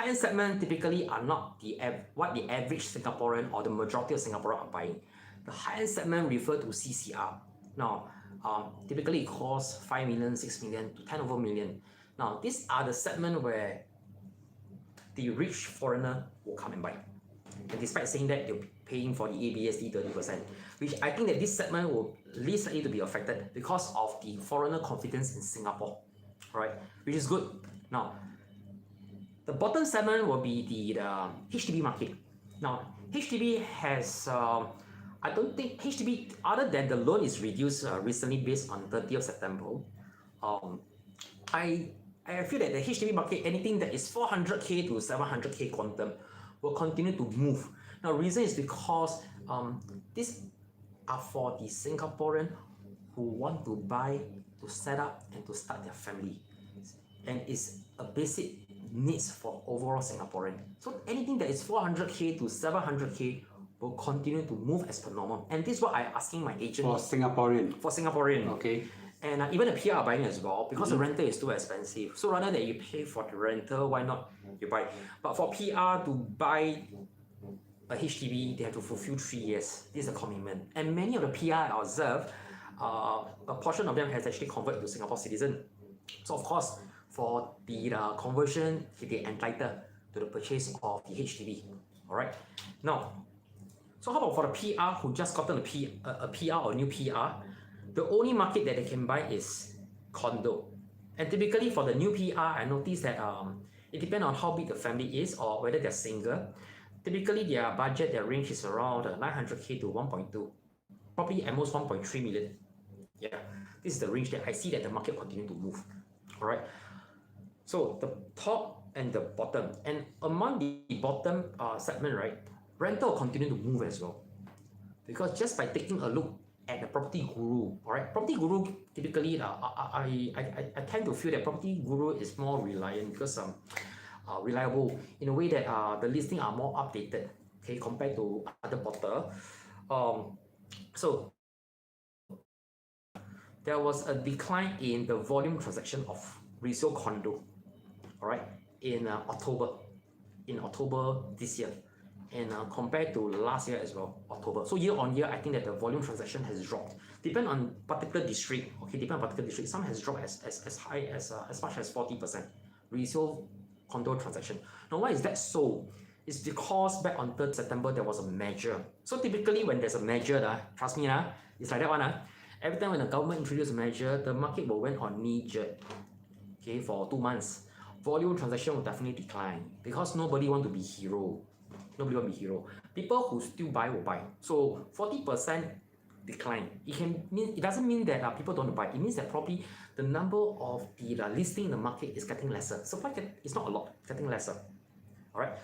high-end segment typically are not what the average Singaporean or the majority of Singaporeans are buying. The high-end segment refer to CCR. Now, typically it costs 5 million, 6 million to 10 over million. Now, these are the segment where the rich foreigner will come and buy. And despite saying that, they'll be paying for the ABSD 30%, which I think that this segment will least likely to be affected because of the foreigner confidence in Singapore, right? Which is good. Now, the bottom segment will be the HDB market. Now, HDB has, I don't think HDB, other than the loan is reduced recently based on 30th September, I feel that the HDB market, anything that is 400k to 700k quantum, will continue to move. Now, reason is because these are for the Singaporean who want to buy, to set up, and to start their family. And it's a basic needs for overall Singaporean. So anything that is 400k to 700k will continue to move as per normal. And this is what I'm asking my agent. For Singaporean? For Singaporean. Okay. And even the PR are buying as well because the rental is too expensive. So rather than you pay for the rental, why not you buy? But for PR to buy a HDB, they have to fulfill 3 years. This is a commitment. And many of the PR I observe, a portion of them has actually converted to Singapore citizen. So of course, for the conversion, they are entitled to the purchase of the HDB. Alright. Now, so how about for the PR who just gotten a PR or new PR? The only market that they can buy is condo. And typically for the new PR, I noticed that it depends on how big the family is or whether they're single. Typically their budget, their range is around 900k to 1.2, probably at most 1.3 million. Yeah, this is the range that I see that the market continue to move. Alright. So the top and the bottom, and among the bottom segment, right, rental will continue to move as well. Because just by taking a look at the Property Guru, alright, Property Guru typically, I tend to feel that Property Guru is more reliant because reliable in a way that the listings are more updated, okay, compared to other portal. So there was a decline in the volume transaction of resale condo, alright, in October this year, and compared to last year as well, October. So year on year, I think that the volume transaction has dropped. Depend on particular district, okay, depend on particular district. Some has dropped as high as much as 40% resale condo transaction. Now, why is that so? It's because back on 3rd September, there was a measure. So typically when there's a measure, trust me, it's like that one. Every time when the government introduced a measure, the market will went on knee-jerk, okay, for 2 months. Volume transaction will definitely decline because nobody want to be hero. Nobody want to be hero. People who still buy will buy. So 40% decline. It doesn't mean that people don't buy. It means that probably the number of the listing in the market is getting lesser. Supply is not a lot, getting lesser. Alright.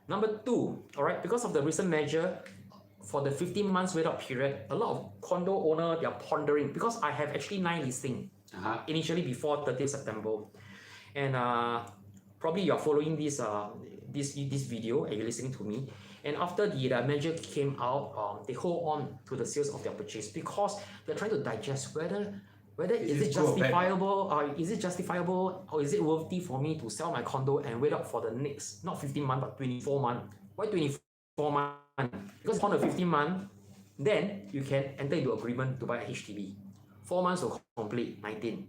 Number 2, alright, because of the recent measure for the 15 months wait out period, a lot of condo owner they are pondering because I have actually 9 listings initially before 30th September. And probably you're following this video and you're listening to me. And after the measure came out, they hold on to the sales of their purchase because they're trying to digest whether is it justifiable, or is it worthy for me to sell my condo and wait out for the next, not 15 months, but 24 months. Why 24 months? Because upon the 15 months, then you can enter into agreement to buy a HDB. 4 months will complete, 19.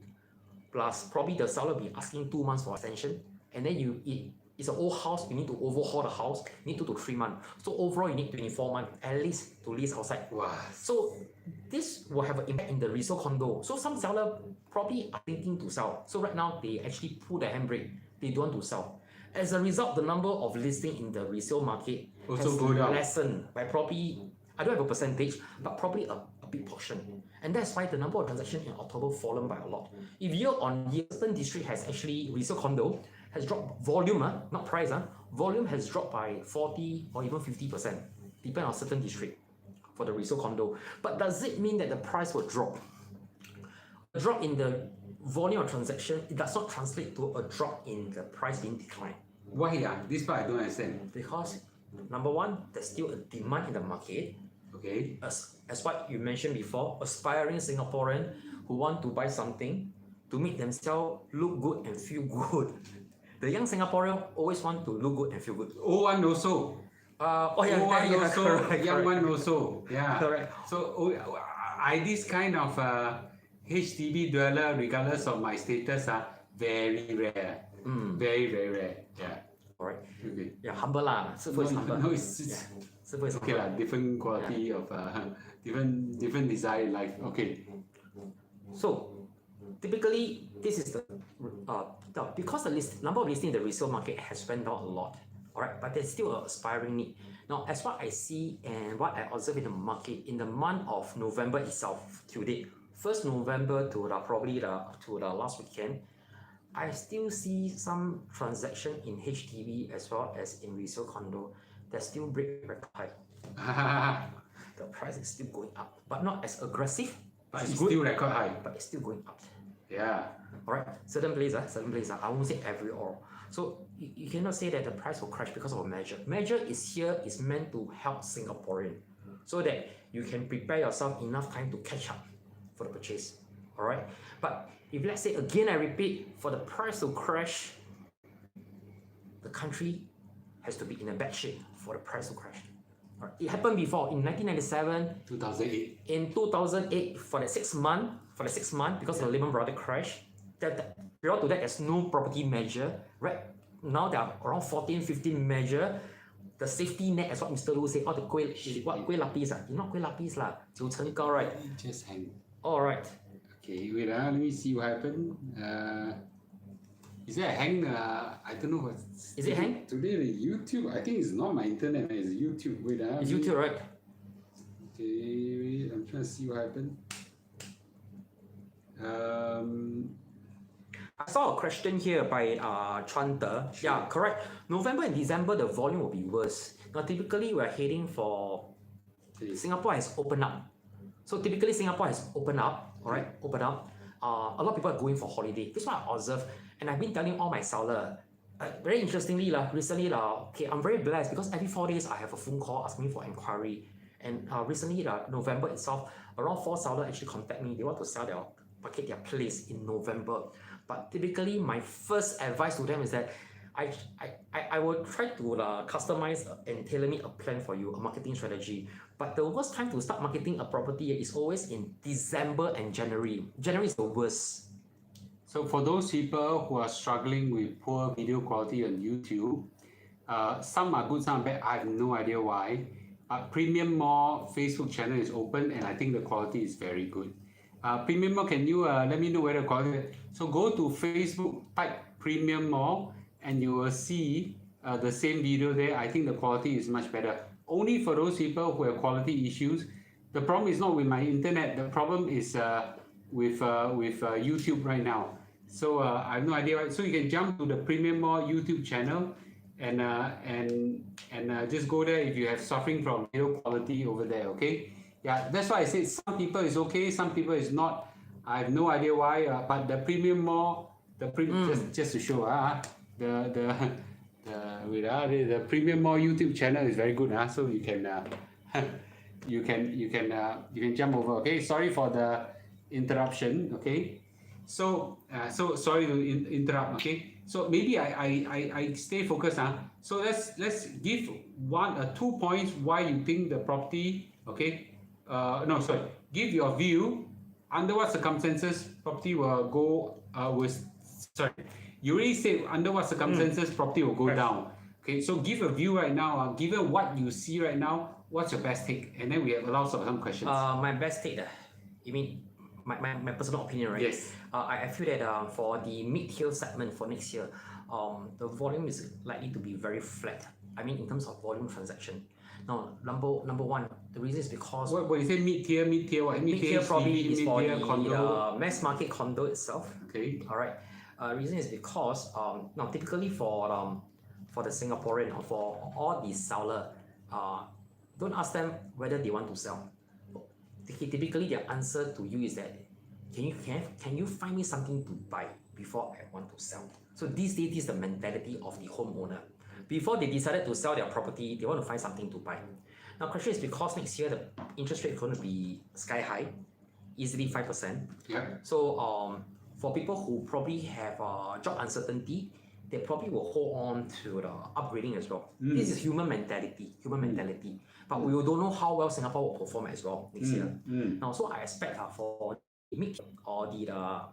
Plus, probably the seller will be asking 2 months for extension, and then it's an old house, you need to overhaul the house, you need 2 to 3 months. So overall, you need 24 months at least to lease outside. Wow. So this will have an impact in the resale condo. So some seller probably are thinking to sell. So right now, they actually pull the handbrake. They don't want to sell. As a result, the number of listing in the resale market also has lessened by probably, I don't have a percentage, but probably a big portion. And that's why the number of transactions in October fallen by a lot. If year on year, certain district has actually, resale condo has dropped volume, not price, volume has dropped by 40 or even 50%, depending on certain district for the resale condo. But does it mean that the price will drop? A drop in the volume of transaction, it does not translate to a drop in the price being declined. Why? This part I don't understand. Because number one, there's still a demand in the market. Okay. As what you mentioned before, aspiring Singaporean who want to buy something to make themselves look good and feel good. the young Singaporean always want to look good and feel good. Old one also. Oh yeah, Old one yeah, also. correct, Young correct. one also. Yeah. Correct. So I this kind of HDB dweller, regardless of my status, are very rare. Very very rare. Yeah. Alright. Okay. Yeah, humble lah. 师傅 is humble. No, it's Yeah, 师傅 is okay humble. lah. Different quality of different desire in life. Okay. So typically, this is because the number of listing in the resale market has went down a lot. Alright, but there's still a aspiring need. Now, as what I see and what I observe in the market in the month of November itself, to date, 1st November to the last weekend, I still see some transaction in HDB as well as in resale condo that still break record high. The price is still going up, but not as aggressive. But which is it's good, still record high. but it's still going up. Yeah. Alright, certain places, I won't say every all. So you cannot say that the price will crash because of a measure. Measure is meant to help Singaporean so that you can prepare yourself enough time to catch up for the purchase. Alright, but if let's say again I repeat, for the price to crash, the country has to be in a bad shape for the price to crash. Alright, it happened before in 1997, 2008. in 2008 for the 6 month, because of the Lehman Brothers crash. Prior to that, there's no property measure, right? Now there are around 14, 15 measure. The safety net, as what Mr. Lu said, all the kueh lapis not kueh lapis lah, 九层糕, right? Just hang. All right. Okay, wait, let me see what happened. Is there a hang? I don't know what. Is it hang? Today the YouTube. I think it's not my internet. It's YouTube. Wait, It's YouTube, right? Okay, wait, I'm trying to see what happened. I saw a question here by Chuan De. Yeah, correct. November and December, the volume will be worse. Now, typically, we're heading for Singapore has opened up. So typically, Singapore has opened up, all right, opened up. A lot of people are going for holiday. This is what I observe, and I've been telling all my seller. Very interestingly, recently, okay, I'm very blessed because every 4 days I have a phone call asking me for inquiry. And recently, November itself, around 4 sellers actually contact me. They want to sell their place in November. But typically, my first advice to them is that I will try to customize and tailor-make a plan for you, a marketing strategy. But the worst time to start marketing a property is always in December and January. January is the worst. So for those people who are struggling with poor video quality on YouTube, some are good, some are bad. I have no idea why. Premium Mall Facebook channel is open and I think the quality is very good. Premium Mall, can you let me know where the quality is? So go to Facebook, type Premium Mall and you will see the same video there. I think the quality is much better. Only for those people who have quality issues. The problem is not with my internet. The problem is with YouTube right now. So I have no idea. So you can jump to the Premium Mall YouTube channel and just go there if you have suffering from video quality over there. Okay. Yeah, that's why I said some people is okay, some people is not. I have no idea why. But the Premium Mall, just to show the Premium Mall YouTube channel is very good. So you can you can jump over. Okay, sorry for the interruption. Okay, so sorry to interrupt. Okay, so maybe I stay focused. So let's give 2 points why you think the property. Okay, no, sorry. Give your view under what circumstances property will go you already said under what circumstances property will go down. Okay, so give a view right now. Given what you see right now, what's your best take? And then we have lots of some questions. My best take, you mean my personal opinion, right? Yes. I feel that for the mid-tier segment for next year, the volume is likely to be very flat. I mean, in terms of volume transaction. Now, number one, the reason is because what you say mid-tier, what? mid-tier probably is for the condo. mass market condo itself. Okay. All right. Reason is because now typically for the Singaporean or for all the seller, don't ask them whether they want to sell. Typically, their answer to you is that can you find me something to buy before I want to sell? So these days, this is the mentality of the homeowner. Before they decided to sell their property, they want to find something to buy. Now, question is because next year the interest rate is going to be sky high, easily 5%. Yeah. So for people who probably have job uncertainty, they probably will hold on to the upgrading as well. This is human mentality, But we don't know how well Singapore will perform as well next year. Now, so I expect for mid or the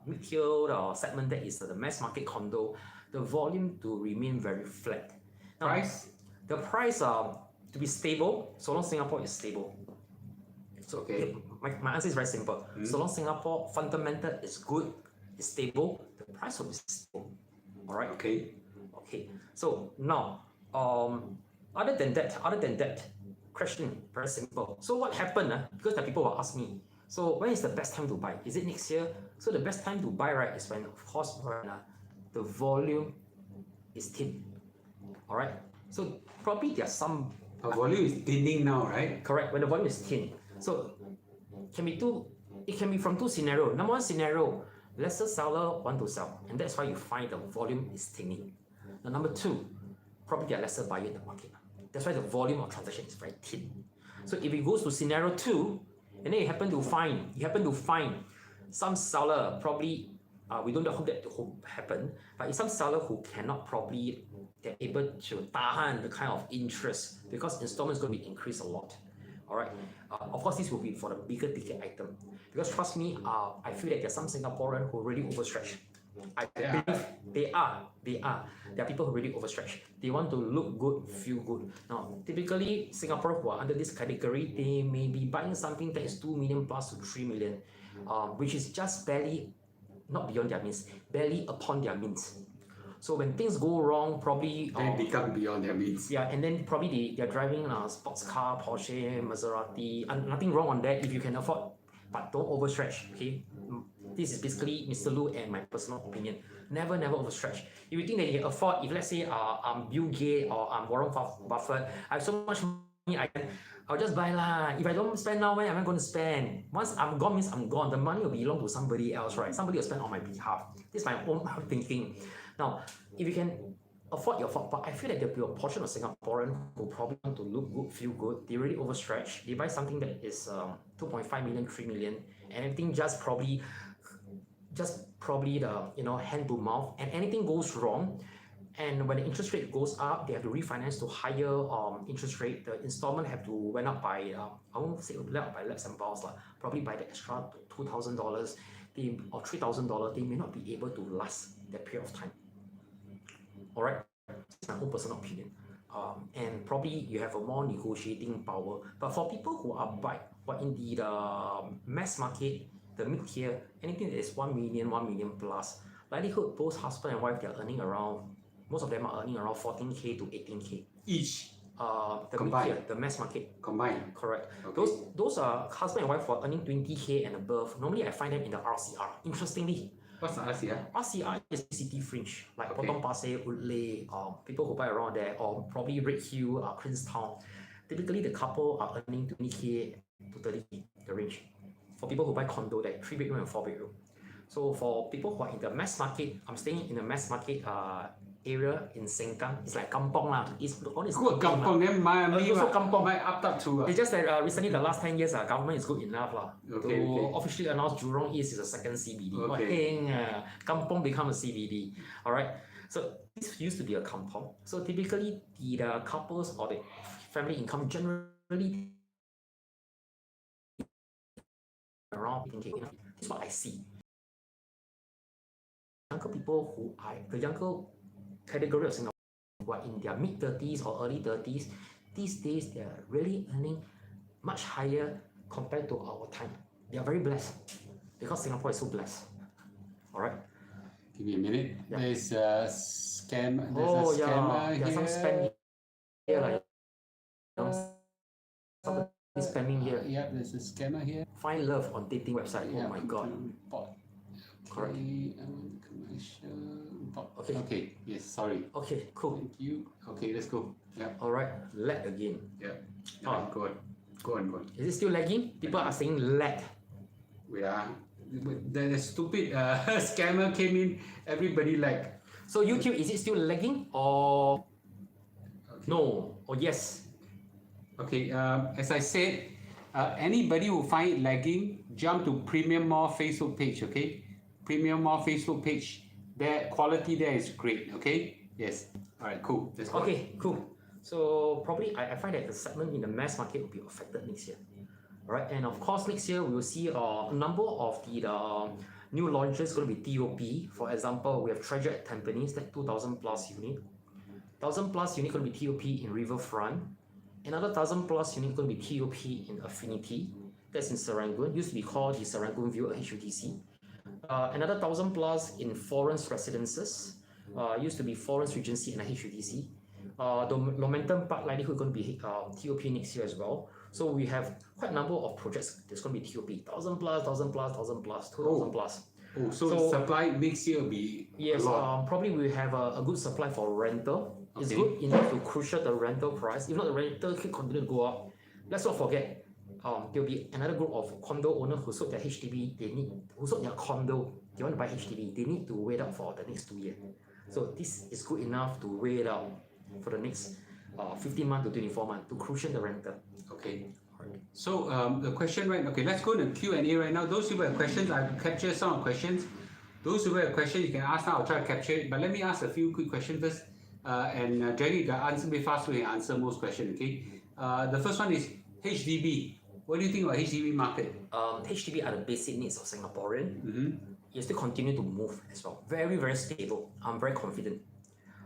mid-tier segment that is the mass market condo, the volume to remain very flat. Now, Price? the price to be stable, so long Singapore is stable. So Okay. my answer is very simple. So long Singapore fundamental is good, is stable, the price will be stable. All right. Okay. Okay. So now, other than that, question very simple. So what happened? Because the people will ask me. So when is the best time to buy? Is it next year? So the best time to buy, right, is when, of course, when the volume is thin. All right. So probably there are some. Our volume is thinning now, right? Correct. When the volume is thin. So it can be from two scenarios. Number one scenario, lesser seller want to sell, and that's why you find the volume is thinning. Now, number two, probably there are lesser buyer in the market. That's why the volume of transaction is very thin. So if it goes to scenario two, and then you happen to find some seller, probably we don't hope that to happen, but if some seller who cannot probably, they're able to tahan the kind of interest because installment is going to be increased a lot. All right. Of course, this will be for the bigger ticket item, because trust me, I feel that there are some Singaporeans who really overstretch. I believe they are. There are people who really overstretch. They want to look good, feel good. Now, typically, Singapore who are under this category, they may be buying something that is 2 million plus to 3 million, which is just barely, not beyond their means, barely upon their means. So when things go wrong, probably They become beyond their means. yeah, and then probably they're driving a sports car, Porsche, Maserati, and nothing wrong on that if you can afford, but don't overstretch. Okay, this is basically Mr. Lu and my personal opinion. Never overstretch. If you think that you can afford, if let's say I'm Bill Gates or I'm Warren Buffett, I have so much money, I'll just buy lah. If I don't spend now, when am I going to spend? Once I'm gone means I'm gone. The money will belong to somebody else, right? Somebody will spend on my behalf. This is my own thinking. Now, if you can afford your afford, but I feel that there'll be a portion of Singaporean who probably want to look good, feel good. They really overstretch. They buy something that is 2.5 million, 3 million, and everything just probably the hand to mouth, and anything goes wrong. And when the interest rate goes up, they have to refinance to higher interest rate. The installment have to went up by I won't say went up by leaps and bounds, probably by the extra $2,000 or $3,000. They may not be able to last that period of time. All right, it's my own personal opinion. And probably you have a more negotiating power. But for people who are in the mass market, the mid-tier, anything that is 1 million plus, likelihood both husband and wife, they are earning around, most of them are earning around 14K to 18K. Each? The Combined? mid-tier, the mass market. Combined? Correct. Okay. Those are husband and wife who are earning 20K and above. Normally I find them in the RCR. Interestingly, What's the RCR? RCR is city fringe, like Okay. Potong Pasir, Woodleigh, people who buy around there, or probably Redhill, Queenstown. Typically, the couple are earning 20K to 30K, the range. For people who buy condo, there 3-bedroom and 4-bedroom. So for people who are in the mass market, I'm staying in the mass market area in Sengkang. It's like kampong lah. It's all this Good kampong, then my also kampong. my up to. It's just that recently, the last 10 years, government is good enough Okay, to officially announce Jurong East is a second CBD. Okay. Kampong become a CBD. All right. So this used to be a kampong. So typically, the couples or the family income generally around 18K. This is what I see. Younger people who are the younger category of Singapore who are in their mid-30s or early 30s, these days they are really earning much higher compared to our time. They are very blessed because Singapore is so blessed. All right. Give me a minute. Yeah. There's a scam. There's Oh a scammer yeah, here. there's some spam here, like somebody spamming here. Yeah, there's a scammer here. Find love on dating website. Yeah, Oh my god. report. Correct. Okay, commercial. Report. Okay. Okay. Yes. Sorry. Okay, cool. Thank you. Okay, let's go. Yeah. All right, lag again. Yeah. Ah. Go on. Go on. Go on. Is it still lagging? People are saying lag. We are. The stupid scammer came in. Everybody like. So YouTube, is it still lagging or no or yes? Okay. As I said, anybody who find it lagging, jump to Premium Mall Facebook page. Okay. Premium Mall Facebook page. Their quality there is great. Okay. Yes. All right, cool. Let's go. Okay, cool. So probably I find that the segment in the mass market will be affected next year. All right, and of course next year we will see a number of the new launches going to be TOP. For example, we have Treasure at Tampines, that 2,000 plus unit. 1,000 plus unit going to be TOP in Riverfront. Another 1,000 plus unit going to be TOP in Affinity. That's in Serangoon. Used to be called the Serangoon View HUDC. Another 1,000 plus in Florence Residences. Used to be Florence Regency and a HUDC. The Momentum Park likelihood going to be TOP next year as well. So we have quite a number of projects that's going to be TOP. 1,000 plus, 1,000 plus, 1,000 plus, 2,000 plus. Oh, so supply next year will be yes, a lot. probably we have a good supply for rental. Okay. It's good enough to cushion the rental price. If not, the rental can continue to go up. Let's not forget, there'll be another group of condo owners who sold their HDB. Who sold their condo. They want to buy HDB. They need to wait out for the next 2 years. So this is good enough to wait out for the next 15 months to 24 months to cushion the rental. Okay. So the question right. Okay, let's go to Q&A right now. Those who have questions, I've captured some of the questions. Those who have questions, you can ask now. I'll try to capture it. But let me ask a few quick questions first. And Jerry, the answer be fast so you can answer most questions. Okay. The first one is HDB. What do you think about HDB market? HDB are the basic needs of Singaporean. You still continue to move as well. Very, very stable. I'm very confident.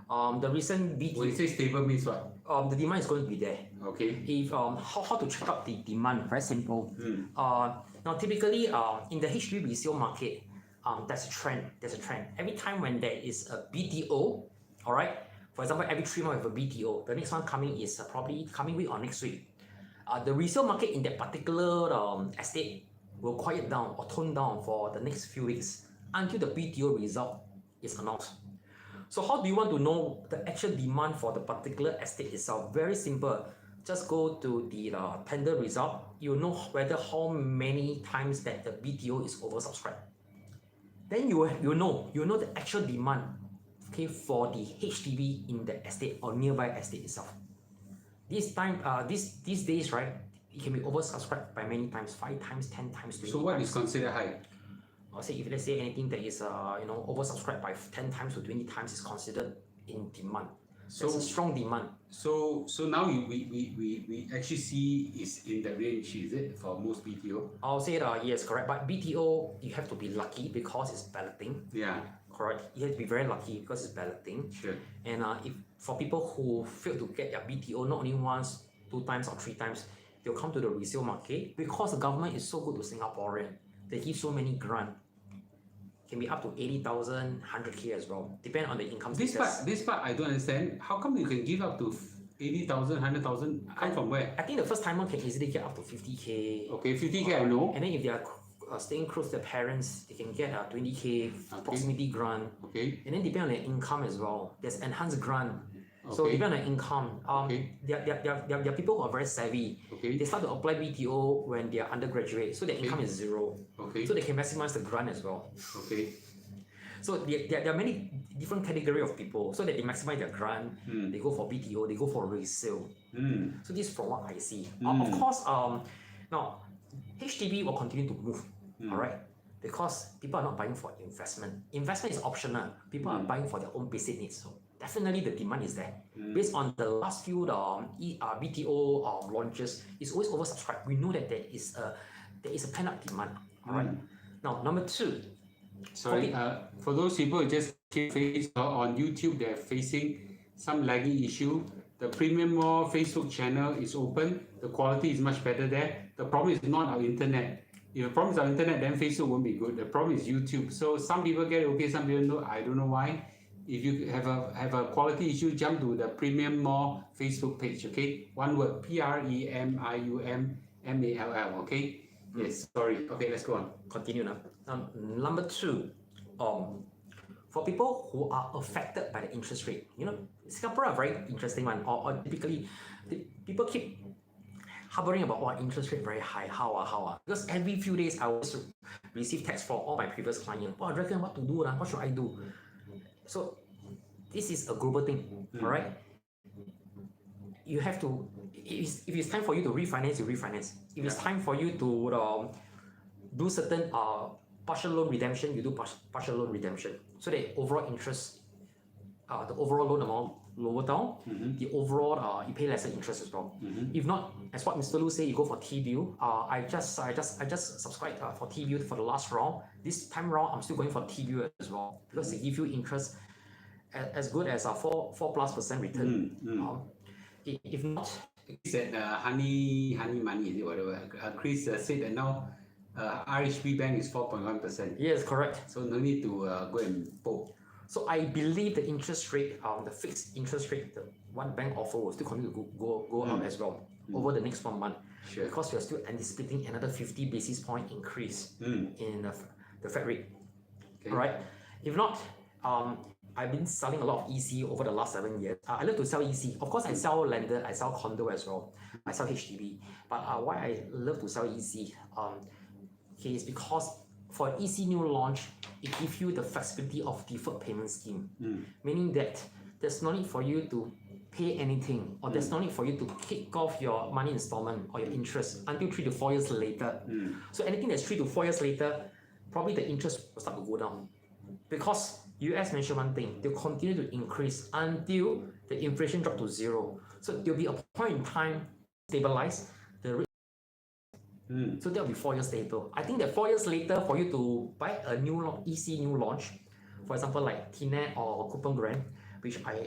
The recent BT, When you say stable means what? the demand is going to be there. Okay. If how to check out the demand? Very simple. Now typically in the HDB resale market, there's a trend. Every time when there is a BTO, all right. For example, every 3 months we have a BTO. The next one coming is probably coming week or next week. The resale market in that particular estate will quiet down or tone down for the next few weeks until the BTO result is announced. So how do you want to know the actual demand for the particular estate itself? Very simple. Just go to the tender result. You know whether how many times that the BTO is oversubscribed. Then you know the actual demand, okay, for the HDB in the estate or nearby estate itself. These days, right, it can be oversubscribed by many times, 5 times, 10 times, 20 So what times. is considered high? Or say if let's say anything that is oversubscribed by 10 times to 20 times is considered in demand. So it's a strong demand. So now we actually see is in the range, is it, for most BTO? I'll say yes, correct. But BTO you have to be lucky because it's balloting. Yeah, Correct. You have to be very lucky because it's balloting. sure. And if for people who fail to get their BTO not only once, 2 times or 3 times, they'll come to the resale market because the government is so good to Singaporean. They give so many grant. Can be up to 80,000, 100K as well, depending on the income status. This part I don't understand. How come you can give up to 80,000, 100,000? Come from where? I think the first timer can easily get up to 50K. Okay, 50K I know. And then if they are staying close to their parents, they can get a 20K proximity grant. Okay, And then depending on their income as well, there's enhanced grant. So Okay. depending on their income, Okay. there are people who are very savvy. okay, They start to apply BTO when they are undergraduate, so their income is zero. okay, So they can maximize the grant as well. okay. So there are many different category of people, so that they maximize their grant. They go for BTO, they go for resale. So this is from what I see. Of course, now HDB will continue to move, all right, because people are not buying for investment. Investment is optional. People are buying for their own basic needs. So definitely the demand is there. Based on the last few BTO launches, it's always oversubscribed. We know that there is a pent-up demand. All right. Now number 2. Sorry, for those people who just came on YouTube, they're facing some lagging issue. The Premium Mall Facebook channel is open. The quality is much better there. The problem is not our internet. If the problem is our internet, then Facebook won't be good. The problem is YouTube. So some people get it okay, some people don't. I don't know why. If you have a quality issue, jump to the Premium Mall Facebook page. Okay, one word: PREMIUMMALL. Okay. Yes. Sorry. Okay, let's go on. Continue now. Number 2, for people who are affected by the interest rate, Singapore are very interesting one. Or typically, people keep harboring about interest rate very high. How? Because every few days I always receive texts from all my previous clients. I reckon what to do. What should I do? So this is a global thing. All right. You have to. If it's time for you to refinance, you refinance. If it's time for you to do certain partial loan redemption, you do partial loan redemption. So the overall interest the overall loan amount lower down, the overall you pay lesser interest as well. If not, as what Mr. Lu say, you go for T-bill. I just subscribed for T-bill for the last round. This time round, I'm still going for T-bill as well because they give you interest as good as a 4+% return. If not, Said honey money is it whatever. Chris said that now RHB Bank is 4.1%. yes, correct. So no need to go and poke. So I believe the interest rate, the fixed interest rate, the one bank offer will still continue to go up as well over the next 1 month. Sure. Because we are still anticipating another 50 basis point increase in the Fed rate. Okay. All right. If not, I've been selling a lot of EC over the last 7 years. I love to sell EC. Of course, I sell landed, I sell condo as well. I sell HDB. But why I love to sell EC is because for EC new launch, it gives you the flexibility of deferred payment scheme. Meaning that there's no need for you to pay anything, or there's no need for you to kick off your money installment or your interest until 3 to 4 years later. So anything that's 3 to 4 years later, probably the interest will start to go down. Because US mentioned one thing, they'll continue to increase until the inflation drop to 0. So there'll be a point in time stabilize the rate. So that'll be 4 years later. I think that 4 years later, for you to buy a new EC new launch, for example like TNET or Coupon Grant, which I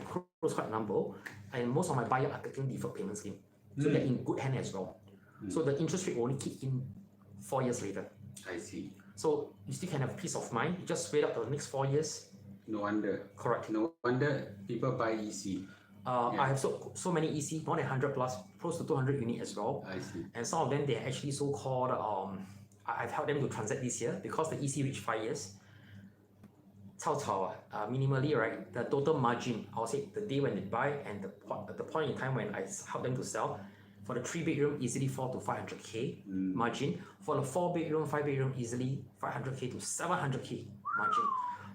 close quite a number, and most of my buyers are taking deferred payment scheme. So they're in good hand as well. So the interest rate will only kick in 4 years later. I see. So you still can have peace of mind. You just wait up for the next 4 years. No wonder. Correct. No wonder people buy EC. I have so many EC, more than 100 plus, close to 200 unit as well. I see. And some of them, they're actually so-called, I've helped them to transact this year because the EC reached 5 years. Minimally, right, the total margin, I'll say the day when they buy and the point in time when I help them to sell, for the 3-bedroom, easily 4 to 500K margin. For the 4-bedroom, 5-bedroom, easily 500K to 700K margin.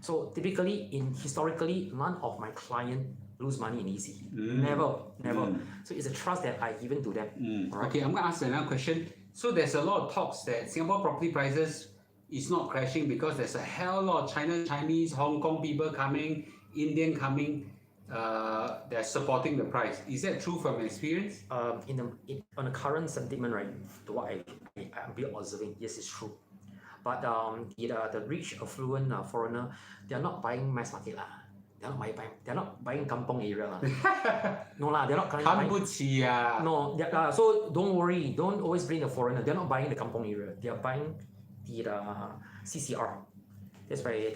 So typically, historically, none of my clients lose money in EC. Never. So it's a trust that I given to them. Right? Okay, I'm going to ask another question. So there's a lot of talks that Singapore property prices is not crashing because there's a hell lot of Chinese, Hong Kong people coming, Indian coming. They're supporting the price. Is that true from experience? On the current sentiment, right, to what I'm been observing, yes, it's true. But the rich, affluent foreigner, they're not buying mass market lah. They're not buying kampong area lah. No lah, they're not buying. 看不起啊. No, so don't worry. Don't always blame the foreigner. They're not buying the kampong area. They're buying the CCR. That's why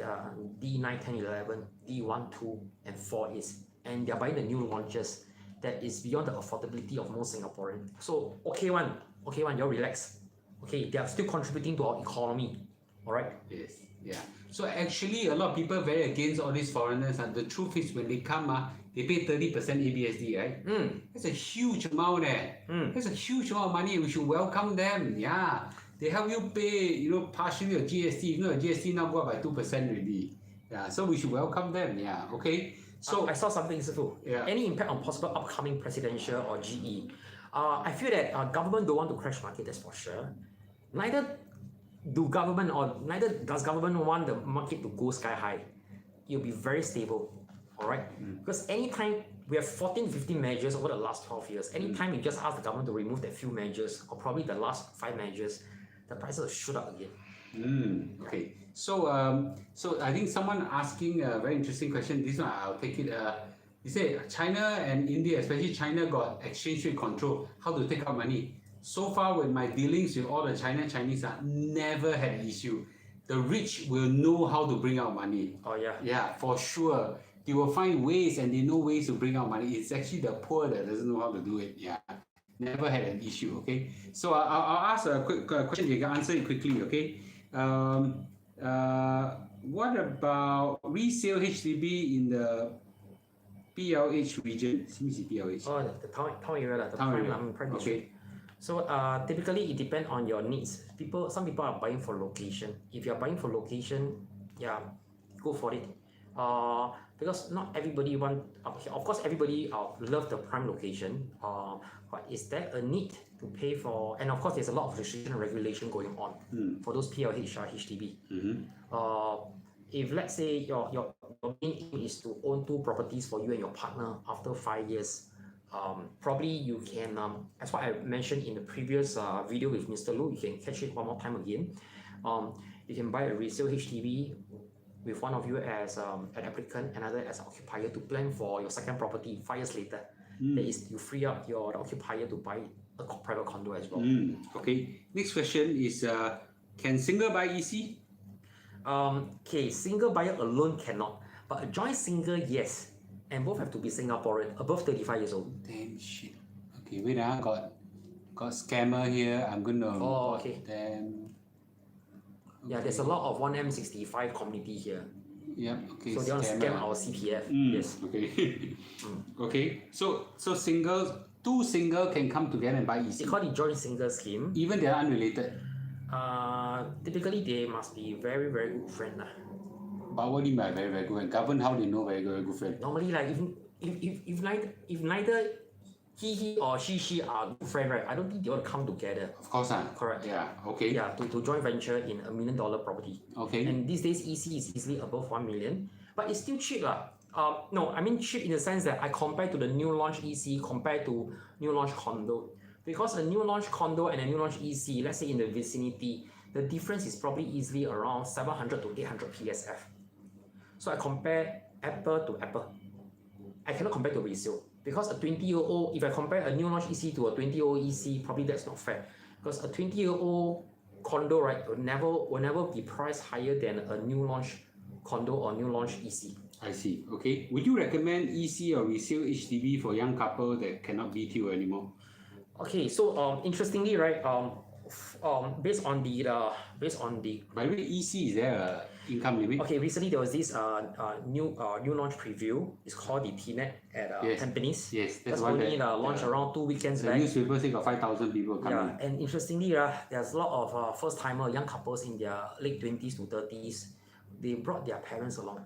D9, 10, 11, D1, 2, and 4 is. And they're buying the new launches that is beyond the affordability of most Singaporeans. So, okay one, you're relaxed. Okay, they are still contributing to our economy. Alright? Yes, yeah. So actually, a lot of people very against all these foreigners. And the truth is, when they come, they pay 30% ABSD, right? That's a huge amount. That's a huge amount of money. We should welcome them. Yeah. They help you pay, partially your GST. Your GST now go up by 2% already. Yeah. So we should welcome them. Yeah. Okay. So I saw something useful. Yeah. Any impact on possible upcoming presidential or GE? I feel that government don't want to crash market, that's for sure. Neither does government want the market to go sky high. It'll be very stable. Alright? Because anytime we have 14, 15 measures over the last 12 years, anytime you just ask the government to remove that few measures, or probably the last 5 measures, the prices will shoot up again. Okay. So so I think someone asking a very interesting question. This one I'll take it. He said China and India, especially China, got exchange rate control. How to take out money? So far, with my dealings with all the Chinese, I never had an issue. The rich will know how to bring out money. Oh yeah. Yeah, for sure. They will find ways, and they know ways to bring out money. It's actually the poor that doesn't know how to do it. Yeah. Never had an issue. Okay. So I'll ask a quick question. You can answer it quickly. Okay. What about resale HDB in the PLH region? Seems PLH. Oh, the town area, the Town area. prime Okay. district. So typically it depends on your needs. Some people are buying for location. If you are buying for location, yeah, go for it. Because not everybody want. Of course, everybody love the prime location. But is there a need to pay for? And of course, there's a lot of restriction and regulation going on for those PLH HDB. if let's say your main aim is to own 2 properties for you and your partner after 5 years, probably you can, as what I mentioned in the previous video with Mr. Lu, you can catch it one more time again. You can buy a resale HDB with one of you as an applicant, another as an occupier to plan for your second property 5 years later. That is, you free up your occupier to buy a private condo as well. Okay. Next question is, can single buy EC? Okay, single buyer alone cannot, but a joint single, yes. And both have to be Singaporean, above 35 years old. Damn shit. Okay, wait, got scammer here. I'm gonna report okay. them. Yeah, there's a lot of 1M65 community here. Yep, okay. So they want to scam our CPF. Yes. Okay. Okay. So two single can come together and buy They EC. call it joint single scheme. Even they are unrelated. Typically they must be very, very good friend. But what do you mean by very, very good friend? Govern how they know very, very good friend? Normally, like if neither he or she are good friend, right? I don't think they want to come together. Of course, Correct. Yeah, okay. Yeah, to joint venture in $1 million property. Okay. And these days EC is easily above 1 million, but it's still cheap lah. No, I mean cheap in the sense that I compare to the new launch EC compared to new launch condo. Because a new launch condo and a new launch EC, let's say in the vicinity, the difference is probably easily around 700 to 800 PSF. So I compare apple to apple. I cannot compare to resale. Because a 20-year-old, if I compare a new launch EC to a 20-year-old EC, probably that's not fair. Because a 20-year-old condo, right, will never be priced higher than a new launch condo or new launch EC. I see. Okay. Would you recommend EC or resale HDB for young couple that cannot BTO anymore? Okay, so interestingly, right, based on the By the way, EC, is there a income limit? okay, recently there was this new launch preview. It's called the TNET at Yes. Tampines. Yes, That's one only that launched around 2 weekends the back. newspaper say got 5,000 people coming. Yeah, and interestingly, there's a lot of first-timer young couples in their late 20s to 30s. They brought their parents along.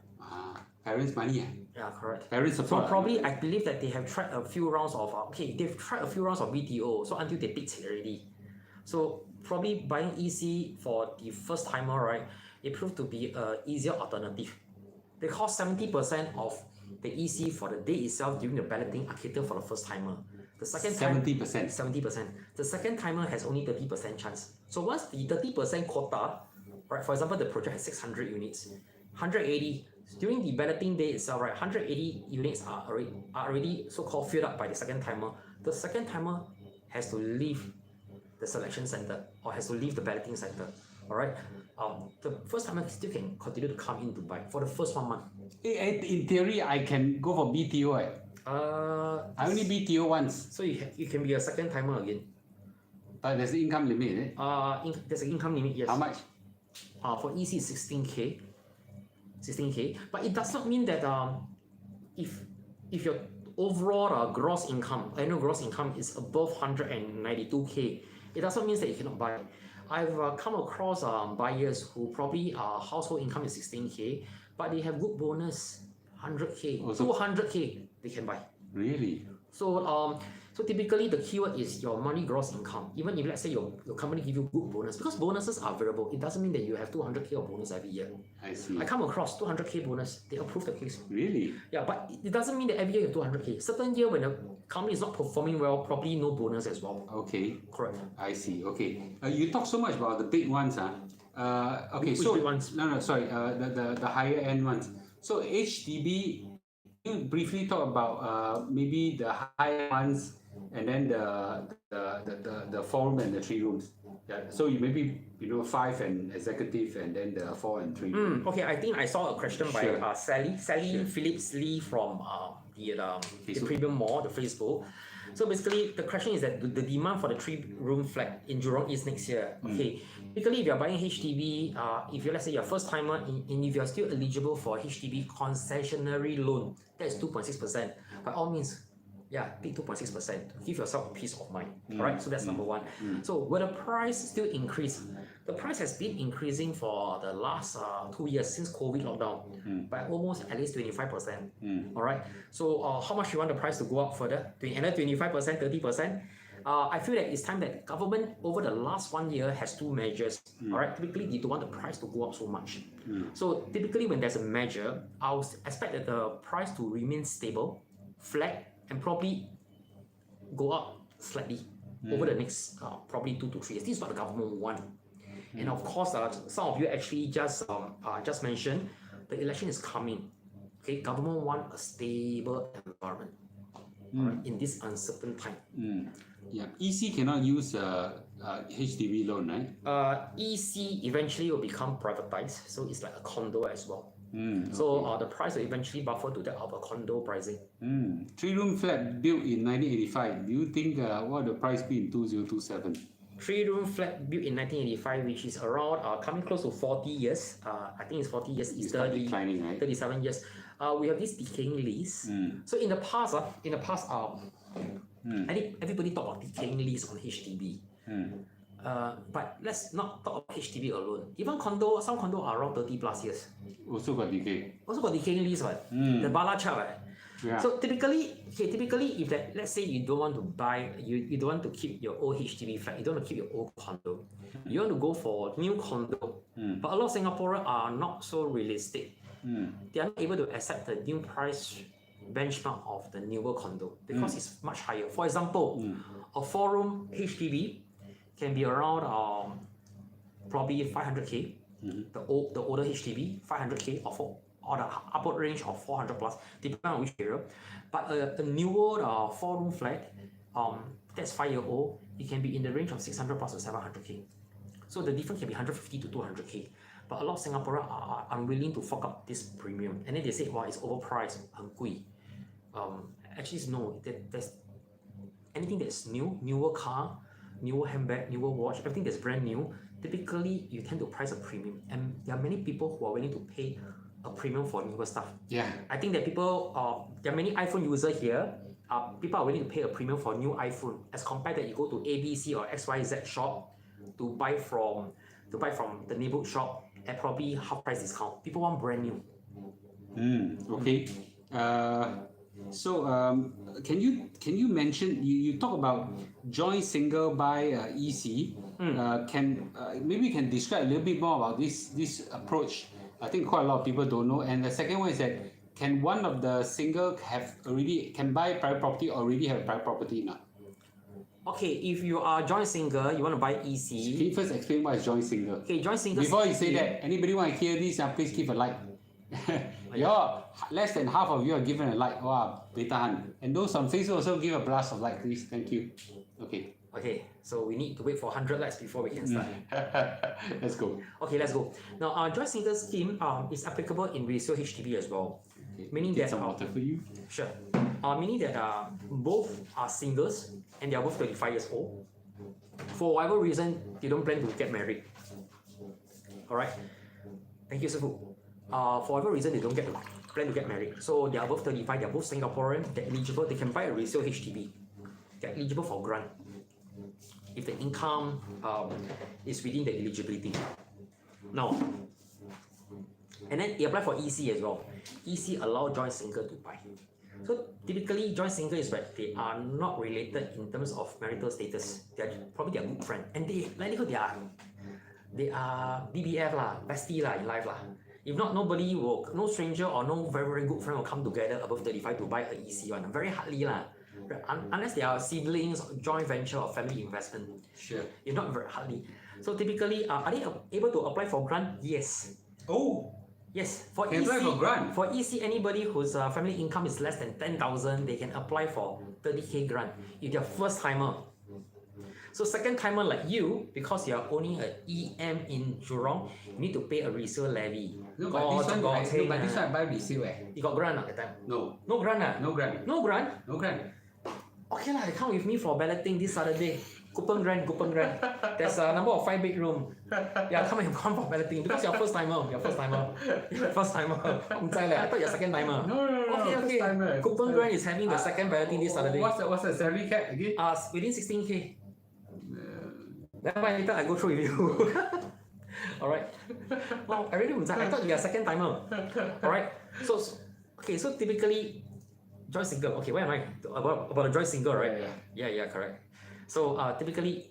Parents' money. Yeah, correct. Parents So support. probably I believe that they have tried a few rounds of they've tried a few rounds of BTO, so until they picked it already. So probably buying EC for the first timer, right, it proved to be a easier alternative. Because 70% of the EC for the day itself during the balloting are catered for the first timer. The second time 70%. 70%. The second timer has only 30% chance. So once the 30% quota, right, for example, the project has 600 units, 180 during the balloting day itself, right, 180 units are already so-called filled up by the second timer. The second timer has to leave the selection center or has to leave the balloting center. All right. The first timer still can continue to come in to buy for the first 1 month. In theory, I can go for BTO. I only BTO once. So you can be a second timer again. But there's the income limit, is it? There's an income limit, yes. How much? For EC is 16K. 16K. But it does not mean that if your overall gross income, annual gross income is above 192K, it doesn't mean that you cannot buy. I've come across buyers who probably household income is 16K, but they have good bonus, 100K, 200K, they can buy. Really? So typically the keyword is your monthly gross income. Even if let's say your company give you good bonus, because bonuses are variable, it doesn't mean that you have 200K of bonus every year. I see. I come across 200K bonus, they approve the case. Really? Yeah, but it doesn't mean that every year you have 200K. Certain year when the company is not performing well, probably no bonus as well. Okay. Correct. I see. Okay. You talk so much about the big ones, okay. Which So big ones? No, sorry. The higher end ones. So HDB. You briefly talk about maybe the higher ones and then the 4 room and the 3 rooms. Yeah. So you maybe 5 and executive and then the 4 and 3 room. Okay, I think I saw a question by Sure. Sally Sure. Phillips Lee from the Facebook. Premium Mall, the Facebook. So basically, the question is that the demand for the 3-room flat in Jurong East next year. Okay, typically if you're buying HDB, if you're let's say you're first timer, and if you're still eligible for HDB concessionary loan, that is 2.6%. By all means, yeah, take 2.6%. Give yourself a peace of mind. Alright, so that's number one. So will the price still increase? The price has been increasing for the last 2 years since COVID lockdown by almost at least 25%. Alright, so how much you want the price to go up further? Another 25%, 30%? I feel that it's time that government over the last 1 year has two measures. All right, typically they don't want the price to go up so much. So typically when there's a measure, I'll expect that the price to remain stable, flat, and probably go up slightly over the next probably 2 to 3 years. This is what the government want. And of course, some of you actually just mentioned the election is coming. Okay, government want a stable environment. All right, in this uncertain time. Yeah, EC cannot use HDB loan, right? EC eventually will become privatized, so it's like a condo as well. So the price will eventually buffer to that of a condo pricing. 3-room flat built in 1985. Do you think what will the price be in 2027? 3-room flat built in 1985, which is around coming close to 40 years. I think it's 40 years. It's declining, right? 37 years. We have this decaying lease. So in the past, everybody talk about decaying lease on HDB. But let's not talk about HDB alone. Even some condo are around 30 plus years. Also got decay. Also got decaying lease, right? The Bala chart, right? Yeah. So typically, if let's say you don't want to buy, you don't want to keep your old HDB flat, you don't want to keep your old condo, you want to go for new condo. But a lot of Singaporeans are not so realistic. They are not able to accept the new price benchmark of the newer condo because it's much higher. For example, a 4-room HDB can be around probably 500k. The older HDB 500k or the upward range of 400 plus, depending on which area. But a newer 4-room flat, that's 5-year-old, it can be in the range of 600 plus to 700k. So the difference can be 150 to 200k. But a lot of Singaporeans are unwilling to fork up this premium, and then they say, "Wow, it's overpriced, 很贵." Actually, no. There's anything that's new, newer car, newer handbag, newer watch, everything that's brand new. Typically, you tend to price a premium, and there are many people who are willing to pay a premium for newer stuff. Yeah. I think that there are many iPhone users here. People are willing to pay a premium for new iPhone as compared that you go to ABC or XYZ shop to buy from the neighborhood shop at probably half price discount. People want brand new. Okay. So can you mention you talk about joint single by EC? Maybe you can describe a little bit more about this approach? I think quite a lot of people don't know. And the second one is that can one of the single can buy private property or already have private property now? Okay, if you are joint single, you want to buy EC. Can you first explain what is joint single? Okay, joint single. Before you say that, anybody want to hear this? Please give a like. Less than half of you are given a like. Wow, Betahan. And those on Facebook also give a blast of like, please. Thank you. Okay. Okay, so we need to wait for 100 likes before we can start. Let's go. Okay, let's go. Now, our joint single scheme is applicable in resale HDB as well. Okay. Meaning Get that some water for you. Sure. Meaning that both are singles and they are both 35 years old. For whatever reason, they don't plan to get married. Alright? Thank you, Sifu. For whatever reason, they don't plan to get married. So they are both 35, they are both Singaporean, they're eligible, they can buy a resale HDB. They're eligible for grant if the income is within the eligibility. Now, and then they apply for EC as well. EC allow joint single to buy. So typically, joint single is where they are not related in terms of marital status. They are probably their good friend, and they likelihood they are BBF lah, bestie lah in life lah. If not, no stranger or no very very good friend will come together above 35 to buy a EC one. Very hardly lah. Unless they are siblings, joint venture or family investment. Sure. If not, very hardly. So typically, are they able to apply for grant? Yes. Oh. Yes, for Can EC, apply for grant? For EC, anybody whose family income is less than 10,000, they can apply for 30k grant if they're first timer. So second timer like you, because you're owning an EM in Jurong, you need to pay a resale levy. No, but this one I buy resale. You got grant at the time? No. No grant? No grant. No grant? No grant. Okay lah, come with me for balloting this Saturday. Coupon grant. There's a number of 5 bedroom. Yeah, come for balloting because you're first timer. I thought you're second timer. No. Okay. Timer. Coupon grant is having the second balloting this Saturday. What's the salary cap again? Within 16k. Then later I go through with you. Alright. Well, I really I thought you're a second timer. Alright. So typically joint single. Okay, where am I? About a joint single, right? Yeah. Yeah, correct. So typically,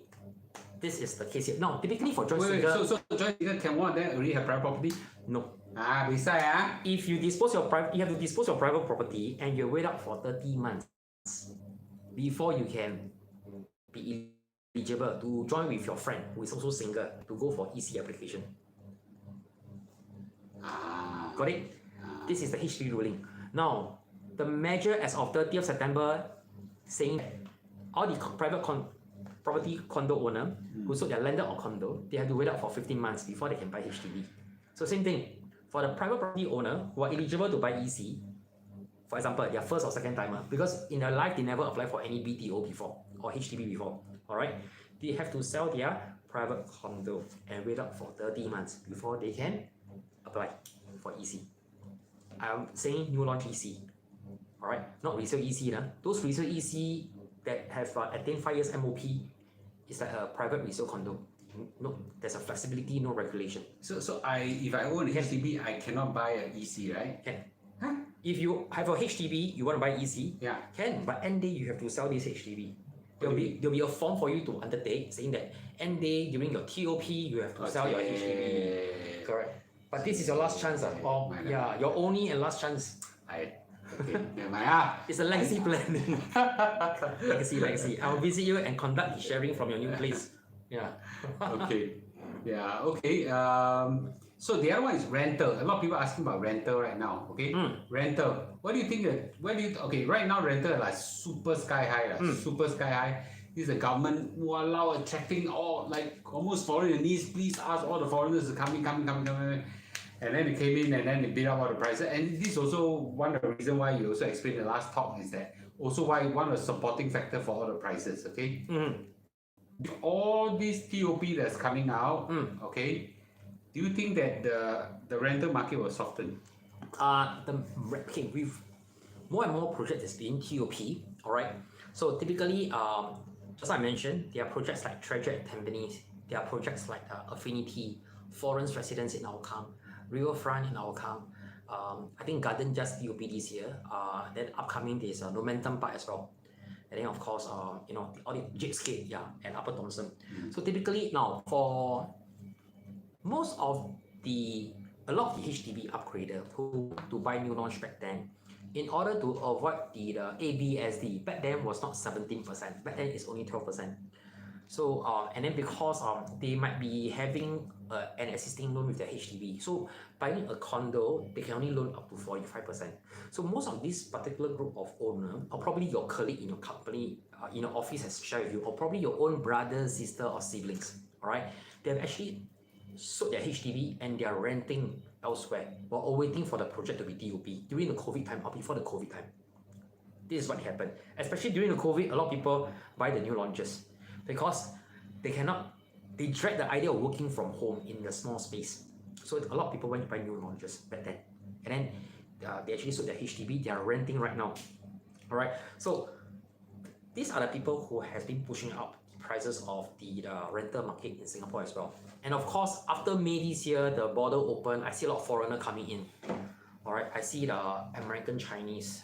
this is the case here. Now, typically for joint Wait, single, so joint single can one of them already have private property? no. Beside If you dispose your private, you have to dispose your private property, and you wait up for 30 months before you can be eligible to join with your friend who is also single to go for EC application. Got it? This is the HDB ruling. Now, the measure as of 30th September saying that all the property condo owner who sold their landed or condo, they have to wait up for 15 months before they can buy HDB. So same thing, for the private property owner who are eligible to buy EC, for example, they are first or second timer, because in their life they never applied for any BTO before or HDB before, alright? They have to sell their private condo and wait up for 30 months before they can apply for EC. I'm saying new launch EC, alright? Not resale EC. Those resale EC that have attained 5 years MOP is like a private resale condo. No, there's a flexibility, no regulation. So if I own a HDB, I cannot buy an EC, right? Can. Huh? If you have a HDB, you want to buy EC, Yeah. can, but end day you have to sell this HDB. There'll be a form for you to undertake saying that end day during your TOP you have to sell your HDB. Correct. But this is your last chance, or yeah, your only and last chance. Okay, never mind. It's a legacy plan. legacy. I'll visit you and conduct the sharing from your new place. Yeah. Okay. Yeah, okay. So the other one is rental. A lot of people asking about rental right now. Okay. Rental. What do you think okay, right now rental like super sky high. Super sky high. This is the government walao attracting all like almost foreigners. Please ask all the foreigners to come in. And then they came in and then they beat up all the prices. And this is also one of the reasons why you also explained the last talk is that also why one of the supporting factor for all the prices, okay? All this TOP that's coming out, okay, do you think that the rental market will soften? Okay, with more and more projects that's being TOP, alright? So typically, as I mentioned, there are projects like Treasure at Tampines, there are projects like Affinity, Florence Residence in Hougang, Riverfront in Hougang, I think Garden just TOP this year, then upcoming there's Momentum Park as well. And then of course, all the Jadescape, and Upper Thomson. So typically now, for most of a lot of the HDB upgrader who to buy new launch back then, in order to avoid the ABSD, back then was not 17%, back then it's only 12%. So, and then because they might be having an existing loan with the HDB, so buying a condo, they can only loan up to 45%. So most of this particular group of owner, or probably your colleague in your company, in your office has shared with you, or probably your own brother, sister, or siblings, all right? They have actually sold their HDB and they are renting elsewhere while awaiting for the project to be DOP during the COVID time or before the COVID time. This is what happened. Especially during the COVID, a lot of people buy the new launches because they dread the idea of working from home in a small space. So a lot of people went to buy new launches back then. And then they actually sold their HDB, they are renting right now. Alright, so these are the people who have been pushing up the prices of the rental market in Singapore as well. And of course, after May this year, the border opened, I see a lot of foreigners coming in. Alright, I see the American Chinese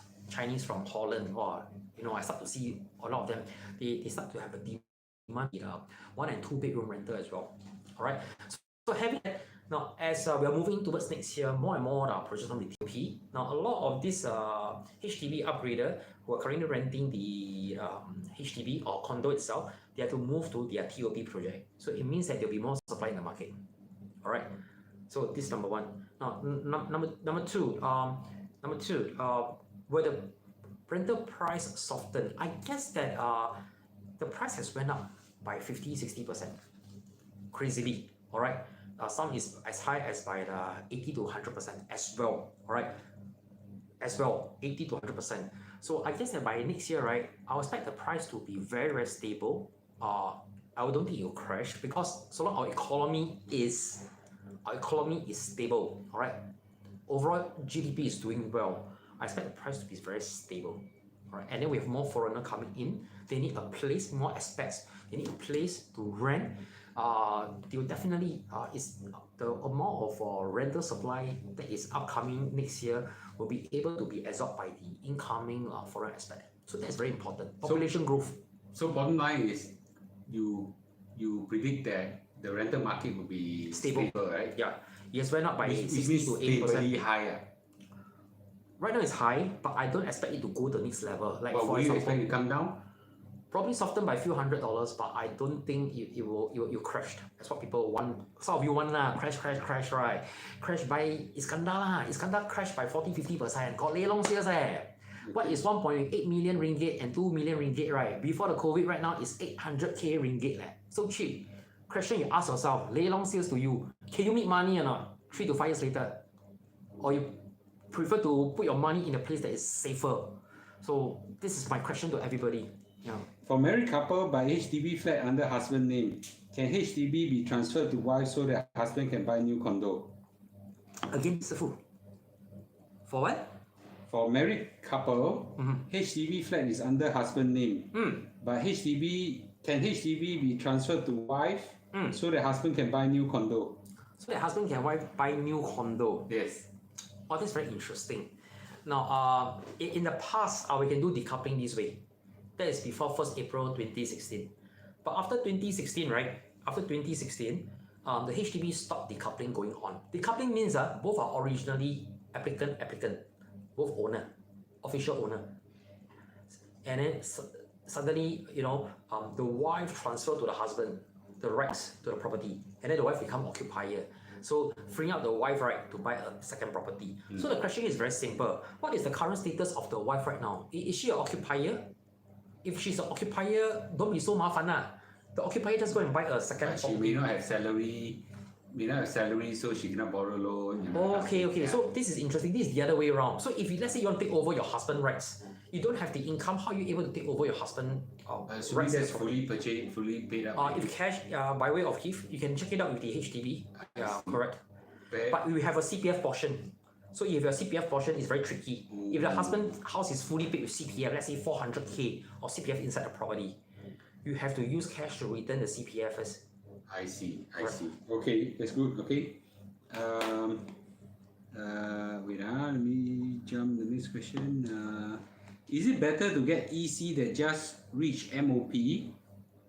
from Holland, or I start to see a lot of them, they start to have a demand in 1 and 2 bedroom rental as well. Alright, so having that, now as we are moving towards next year, more and more projects on the TOP. Now a lot of these HDB upgrader who are currently renting the HDB or condo itself, they have to move to their TOP project. So it means that there will be more supply in the market. Alright, so this is number one. Now number two, where the rental price soften, I guess that the price has went up by 50-60%, crazily. All right, some is as high as by 80 to 100% as well. All right, 80 to 100%. So I guess that by next year, right, I expect the price to be very stable. I don't think it will crash because so long our economy is stable. All right, overall GDP is doing well. I expect the price to be very stable. All right, and then we have more foreigner coming in. They need a place, more aspects. They need a place to rent. They will definitely is the amount of rental supply that is upcoming next year will be able to be absorbed by the incoming foreign aspect. So that's very important. Population growth. So bottom line is you predict that the rental market will be Stable. right? Yeah, yes, went up by Which 60 means to 80%. stably higher. Right now it's high, but I don't expect it to go to the next level. Like But for will you example, expect it to come down? probably soften by a few $100s, but I don't think it will crash. That's what people want. Some of you want lah, crash, right? Crash by Iskandar lah. Iskandar crashed by 40-50%. Got lay long sales What is 1.8 million ringgit and 2 million ringgit, right? Before the COVID, right now is 800k ringgit So cheap. Question you ask yourself, lay long sales to you, can you make money or not 3 to 5 years later? Or you prefer to put your money in a place that is safer? So this is my question to everybody. Yeah. For married couple buy HDB flat under husband name, can HDB be transferred to wife so that husband can buy new condo? Again, Sifu. For what? For married couple, HDB flat is under husband name, but can HDB be transferred to wife so that husband can buy new condo? So that husband can wife buy new condo. Yes. Oh, that's very interesting. Now, in the past, we can do decoupling this way. That is before 1st April 2016. But after 2016, right? After 2016, the HDB stopped decoupling going on. Decoupling means both are originally applicant, both owner, official owner. And then suddenly, the wife transfer to the husband the rights to the property, and then the wife become occupier. So freeing up the wife right to buy a second property. So the question is very simple. What is the current status of the wife right now? Is she an occupier? If she's an occupier, don't be so mafan lah. The occupier just go and buy a second She may not have salary, so she cannot borrow loan. Okay. So this is interesting. This is the other way around. So if let's say you want to take over your husband's rights, you don't have the income. How are you able to take over your husband's rights? That's fully purchased, fully paid up. If cash by way of gift, you can check it out with the HDB. Yeah, correct. But we have a CPF portion. So if your CPF portion is very tricky, if the husband's house is fully paid with CPF, let's say 400k or CPF inside the property, you have to use cash to return the CPF first. I see. Okay, that's good. Okay. Wait, let me jump the next question. Is it better to get EC that just reached MOP?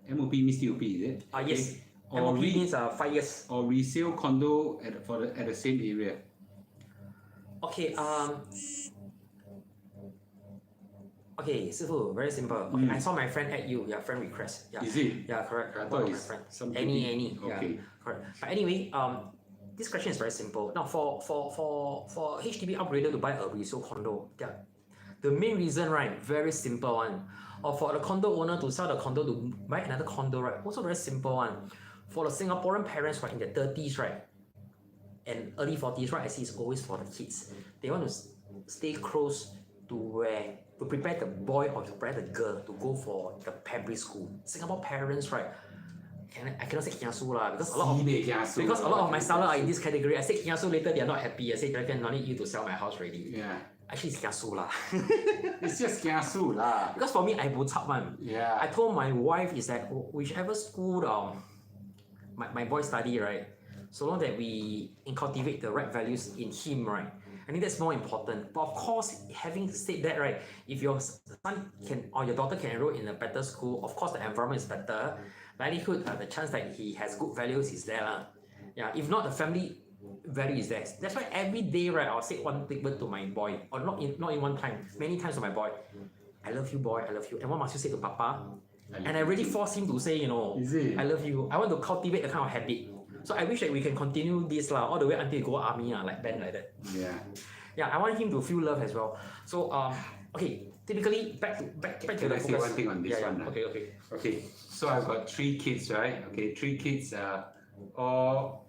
MOP means TOP, is it? Yes. Or MOP means 5 years. Or resale condo at the same area? Okay, okay, Sifu, very simple. Okay, I saw my friend add you, friend request. Yeah. Is it? Yeah, correct. I One thought of my it's friend. some Any. Okay. Yeah, correct. But anyway, this question is very simple. Now, for HDB upgrader to buy a resale condo, the main reason, right, very simple one. Or for the condo owner to sell the condo to buy another condo, right, also very simple one. For the Singaporean parents, right, in their 30s, right, and early 40s, right, I see it's always for the kids. They want to stay close to where to prepare the boy or to prepare the girl to go for the primary school. Singapore parents, right? I cannot say kiasu lah because a lot of my seller are in this category. I say kiasu later they are not happy. I say I no need you to sell my house already. Yeah. Actually it's kiasu lah. It's just kiasu lah. Because for me I bo chap one. Yeah. I told my wife is that whichever school my boy study, right, so long that we cultivate the right values in him, right, I think that's more important. But of course, having said that, right, if your son can or your daughter can enroll in a better school, of course the environment is better. Likelihood, the chance that he has good values is there lah. Yeah, if not, the family value is there. That's why every day, right, I'll say one big word to my boy, or not in one time, many times to my boy. I love you, boy. I love you. And what must you say to Papa? And I really force him to say, Is it? I love you. I want to cultivate the kind of habit. So I wish that we can continue this all the way until you go army like Ben like that. Yeah. Yeah, I want him to feel love as well. So okay, typically back to Can the I say focus. one thing on this one? Okay. So I've got 3 kids, right? Okay, 3 kids. All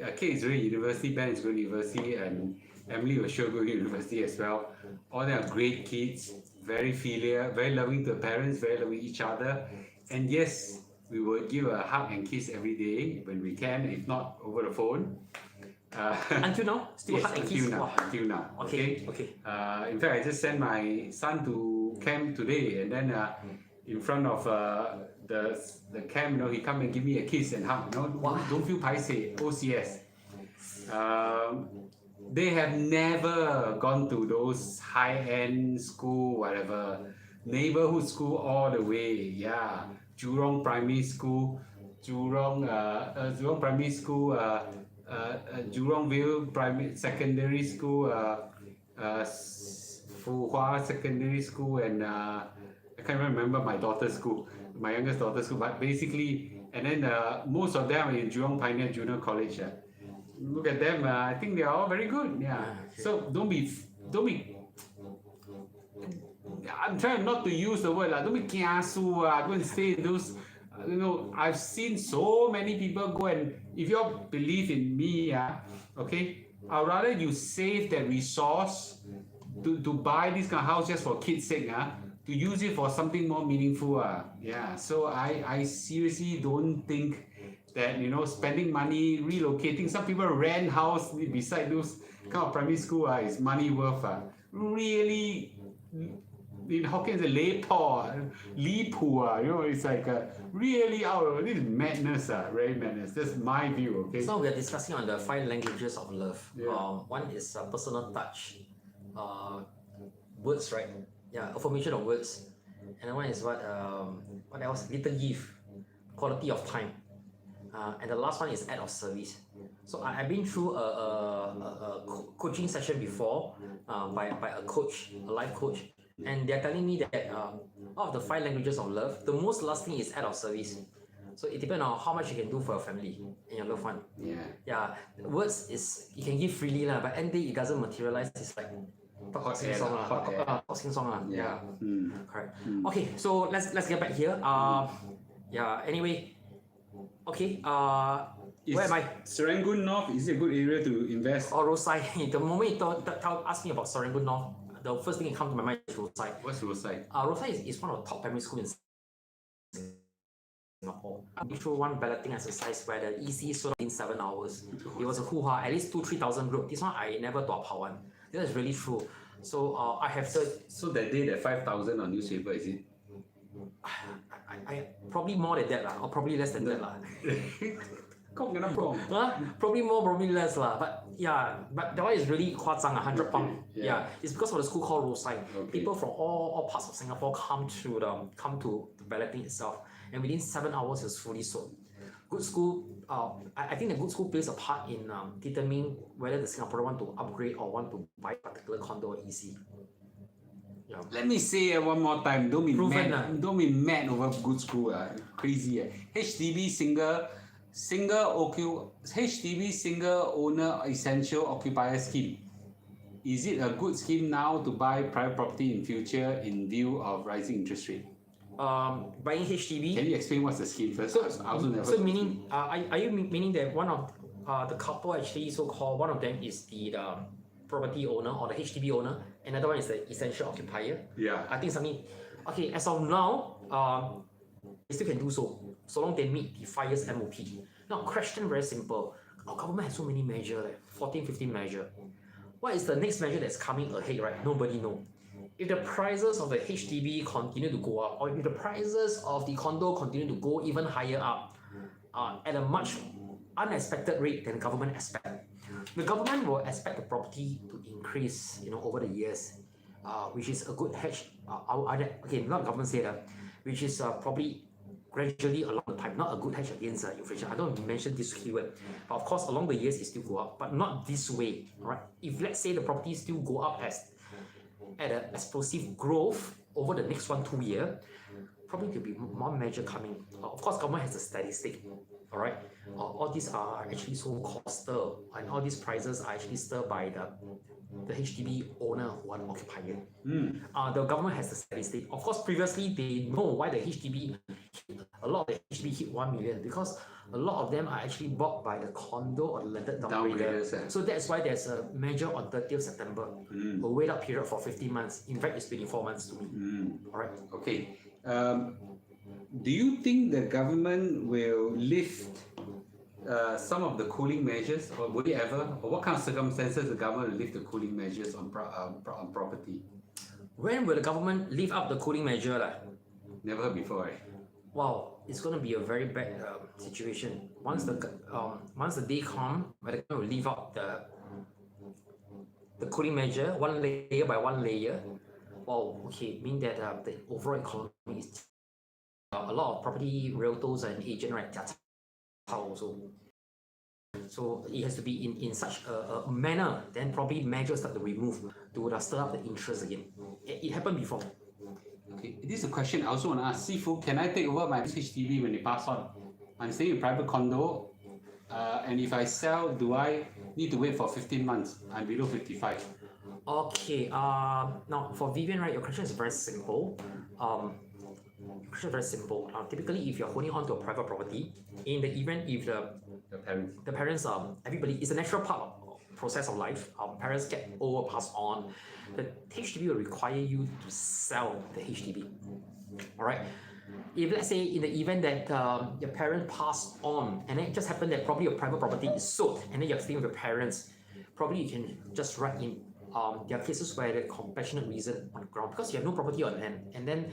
a kid is going to university, Ben is going to university, and Emily will sure go to university as well. All they are great kids, very filial, very loving to the parents, very loving each other. And yes, we will give a hug and kiss every day when we can, if not over the phone. Until now, still Yes, hug and kiss. until now. Okay. In fact, I just sent my son to camp today, and then in front of the camp, he come and give me a kiss and hug. Don't feel paiseh. OCS. They have never gone to those high-end school, whatever. neighborhood school all the way. Yeah, Jurong Primary School, Jurong Primary School, Jurongville Primary Secondary School, Fuhua Secondary School, and I can't remember my daughter's school, my youngest daughter's school, but basically, and then most of them are in Jurong Pioneer Junior College. Look at them. I think they are all very good. Yeah. So don't be. I'm trying not to use the word don't be kiasu. Go and stay in those. I've seen so many people go, and if you all believe in me, okay, I'd rather you save that resource to buy this kind of house just for kids' sake, to use it for something more meaningful. Yeah. So I seriously don't think that spending money relocating. Some people rent house beside those kind of primary school is money worth. Really, in Hokkien it's a li pu, it's like really out. This is madness, very madness. That's my view. Okay. So we are discussing on the 5 languages of love. Yeah. One is personal touch, words, right? Yeah, affirmation of words. And one is what else? Little gift, quality of time. And the last one is act of service. So I've been through a coaching session before by a coach, a life coach, and they're telling me that out of the 5 languages of love, the most lasting is act of service. So it depends on how much you can do for your family and your loved one. Yeah. Words is you can give freely but end day it doesn't materialize. It's like talk sing song Yeah. Correct. Okay, so let's get back here. Anyway. Okay, where am I? Serangoon North, is it a good area to invest? Oh, Rosyth. The moment you ask me about Serangoon North, the first thing that comes to my mind is Rosyth. What's Rosyth? Rosyth is one of the top primary schools in Singapore. I went through one balloting exercise where the EC sold out in 7 hours. It was a hoo-ha, at least 2,000-3,000 group. This one I never thought about one. This is really true. So I have So that day, that 5,000 on newspaper, is it? I probably more than that or probably less than that probably more, probably less but that one is really 夸张 100 pounds. It's because of the school called Rosyth. People from all parts of Singapore come to the balloting itself, and within 7 hours it's fully sold. Good school. I think the good school plays a part in determining whether the Singaporean want to upgrade or want to buy a particular condo or EC. Let me say it one more time. Don't be Proven, mad. Don't be mad over good school. Crazy. HDB HDB single owner essential occupier scheme. Is it a good scheme now to buy private property in future in view of rising interest rate? Buying HDB. Can you explain what's the scheme first? So meaning, are you meaning that one of the couple actually so-called, one of them is the property owner or the HDB owner, another one is the essential occupier? Yeah. I think something. Okay, as of now, they still can do so long they meet the 5 years MOP. Now, question very simple. Our government has so many measures, like 14, 15 measures. What is the next measure that's coming ahead, right? Nobody knows. If the prices of the HDB continue to go up, or if the prices of the condo continue to go even higher up, at a much unexpected rate than the government expect, the government will expect the property to increase, over the years, which is a good hedge. Okay, not government say that, which is probably gradually along the time, not a good hedge against inflation. I don't mention this keyword, but of course along the years it still go up, but not this way, right? If let's say the property still go up at an explosive growth over the next 1-2 years, probably could be more measure coming. Of course, government has a statistic, all right? All these are actually so-called stir, and all these prices are actually stirred by the HDB owner who are the occupier. The government has the statistic. Of course, previously they know why the HDB, a lot of the HDB hit 1 million, because a lot of them are actually bought by the condo or the landed downgrader. So that's why there's a measure on 30th September, a wait-up period for 15 months. In fact, it's 24 months to me. All right. Okay. Do you think the government will lift Some of the cooling measures, or would it ever, or what kind of circumstances the government will lift the cooling measures on property? When will the government lift up the cooling measure? Never heard before, right? Wow, it's going to be a very bad situation. Once the day comes, where the government will lift up the cooling measure, one layer by one layer, well, okay, mean that the overall economy is a lot of property realtors and agent, right, that's how also. So it has to be in such a manner, then probably measures start to remove to stir up the interest again. It happened before. Okay, this is a question I also want to ask. Sifu, can I take over my HDB when they pass on? I'm staying in private condo, and if I sell, do I need to wait for 15 months? I'm below 55. Okay, now for Vivian, right, your question is very simple. Your question is very simple. Typically, if you're holding on to a private property, in the event if the parents, everybody, it's a natural part of process of life. Parents get old or pass on. The HDB will require you to sell the HDB. All right. If let's say in the event that your parent passed on, and then it just happened that probably your private property is sold, and then you're staying with your parents, probably you can just write in. There are cases where the compassionate reason on the ground because you have no property on land, and then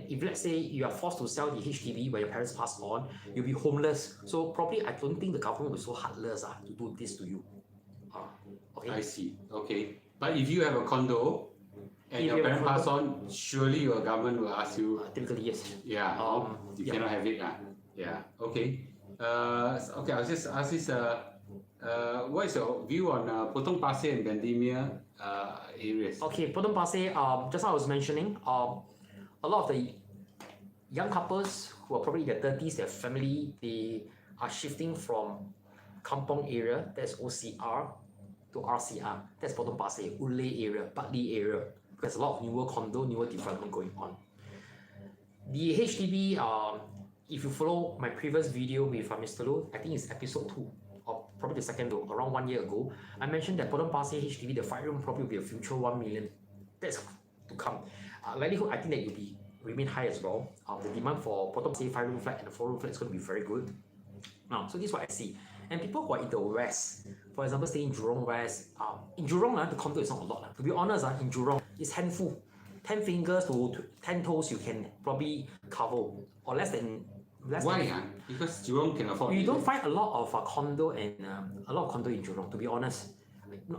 if let's say you are forced to sell the HDB where your parents passed on, you'll be homeless. So probably I don't think the government will be so heartless to do this to you. Okay. I see. Okay. But if you have a condo and If your you have a parent pass on, surely your government will ask you. Typically, yes. Yeah. You yeah. cannot have it. Yeah. Okay. Okay. I'll just ask this. What is your view on Potong Pasir and Bendemeer areas? Okay, Potong Pasir. Just now I was mentioning. A lot of the young couples who are probably in their 30s, their family, they are shifting from Kampong area, that's OCR, to RCR, that's Potong Pasir, Ulay area, Bartley area. There's a lot of newer condo, newer development going on. The HDB, if you follow my previous video with Mr. Loh, I think it's episode 2, or probably the second though, around 1 year ago, I mentioned that Potong Pasir HDB, the 5-room probably will be a future 1 million. That's to come. Likelihood, I think that it will remain high as well. The demand for Potong Pasir 5-room flat and the 4-room flat is going to be very good. Now, so this is what I see. And people who are in the West, for example, stay in Jurong West, in Jurong, the condo is not a lot. To be honest, in Jurong, it's handful. 10 fingers to 10 toes you can probably cover, or less than. Why? Because Jurong can afford. You don't find a lot of condo and a lot of condo in Jurong, to be honest.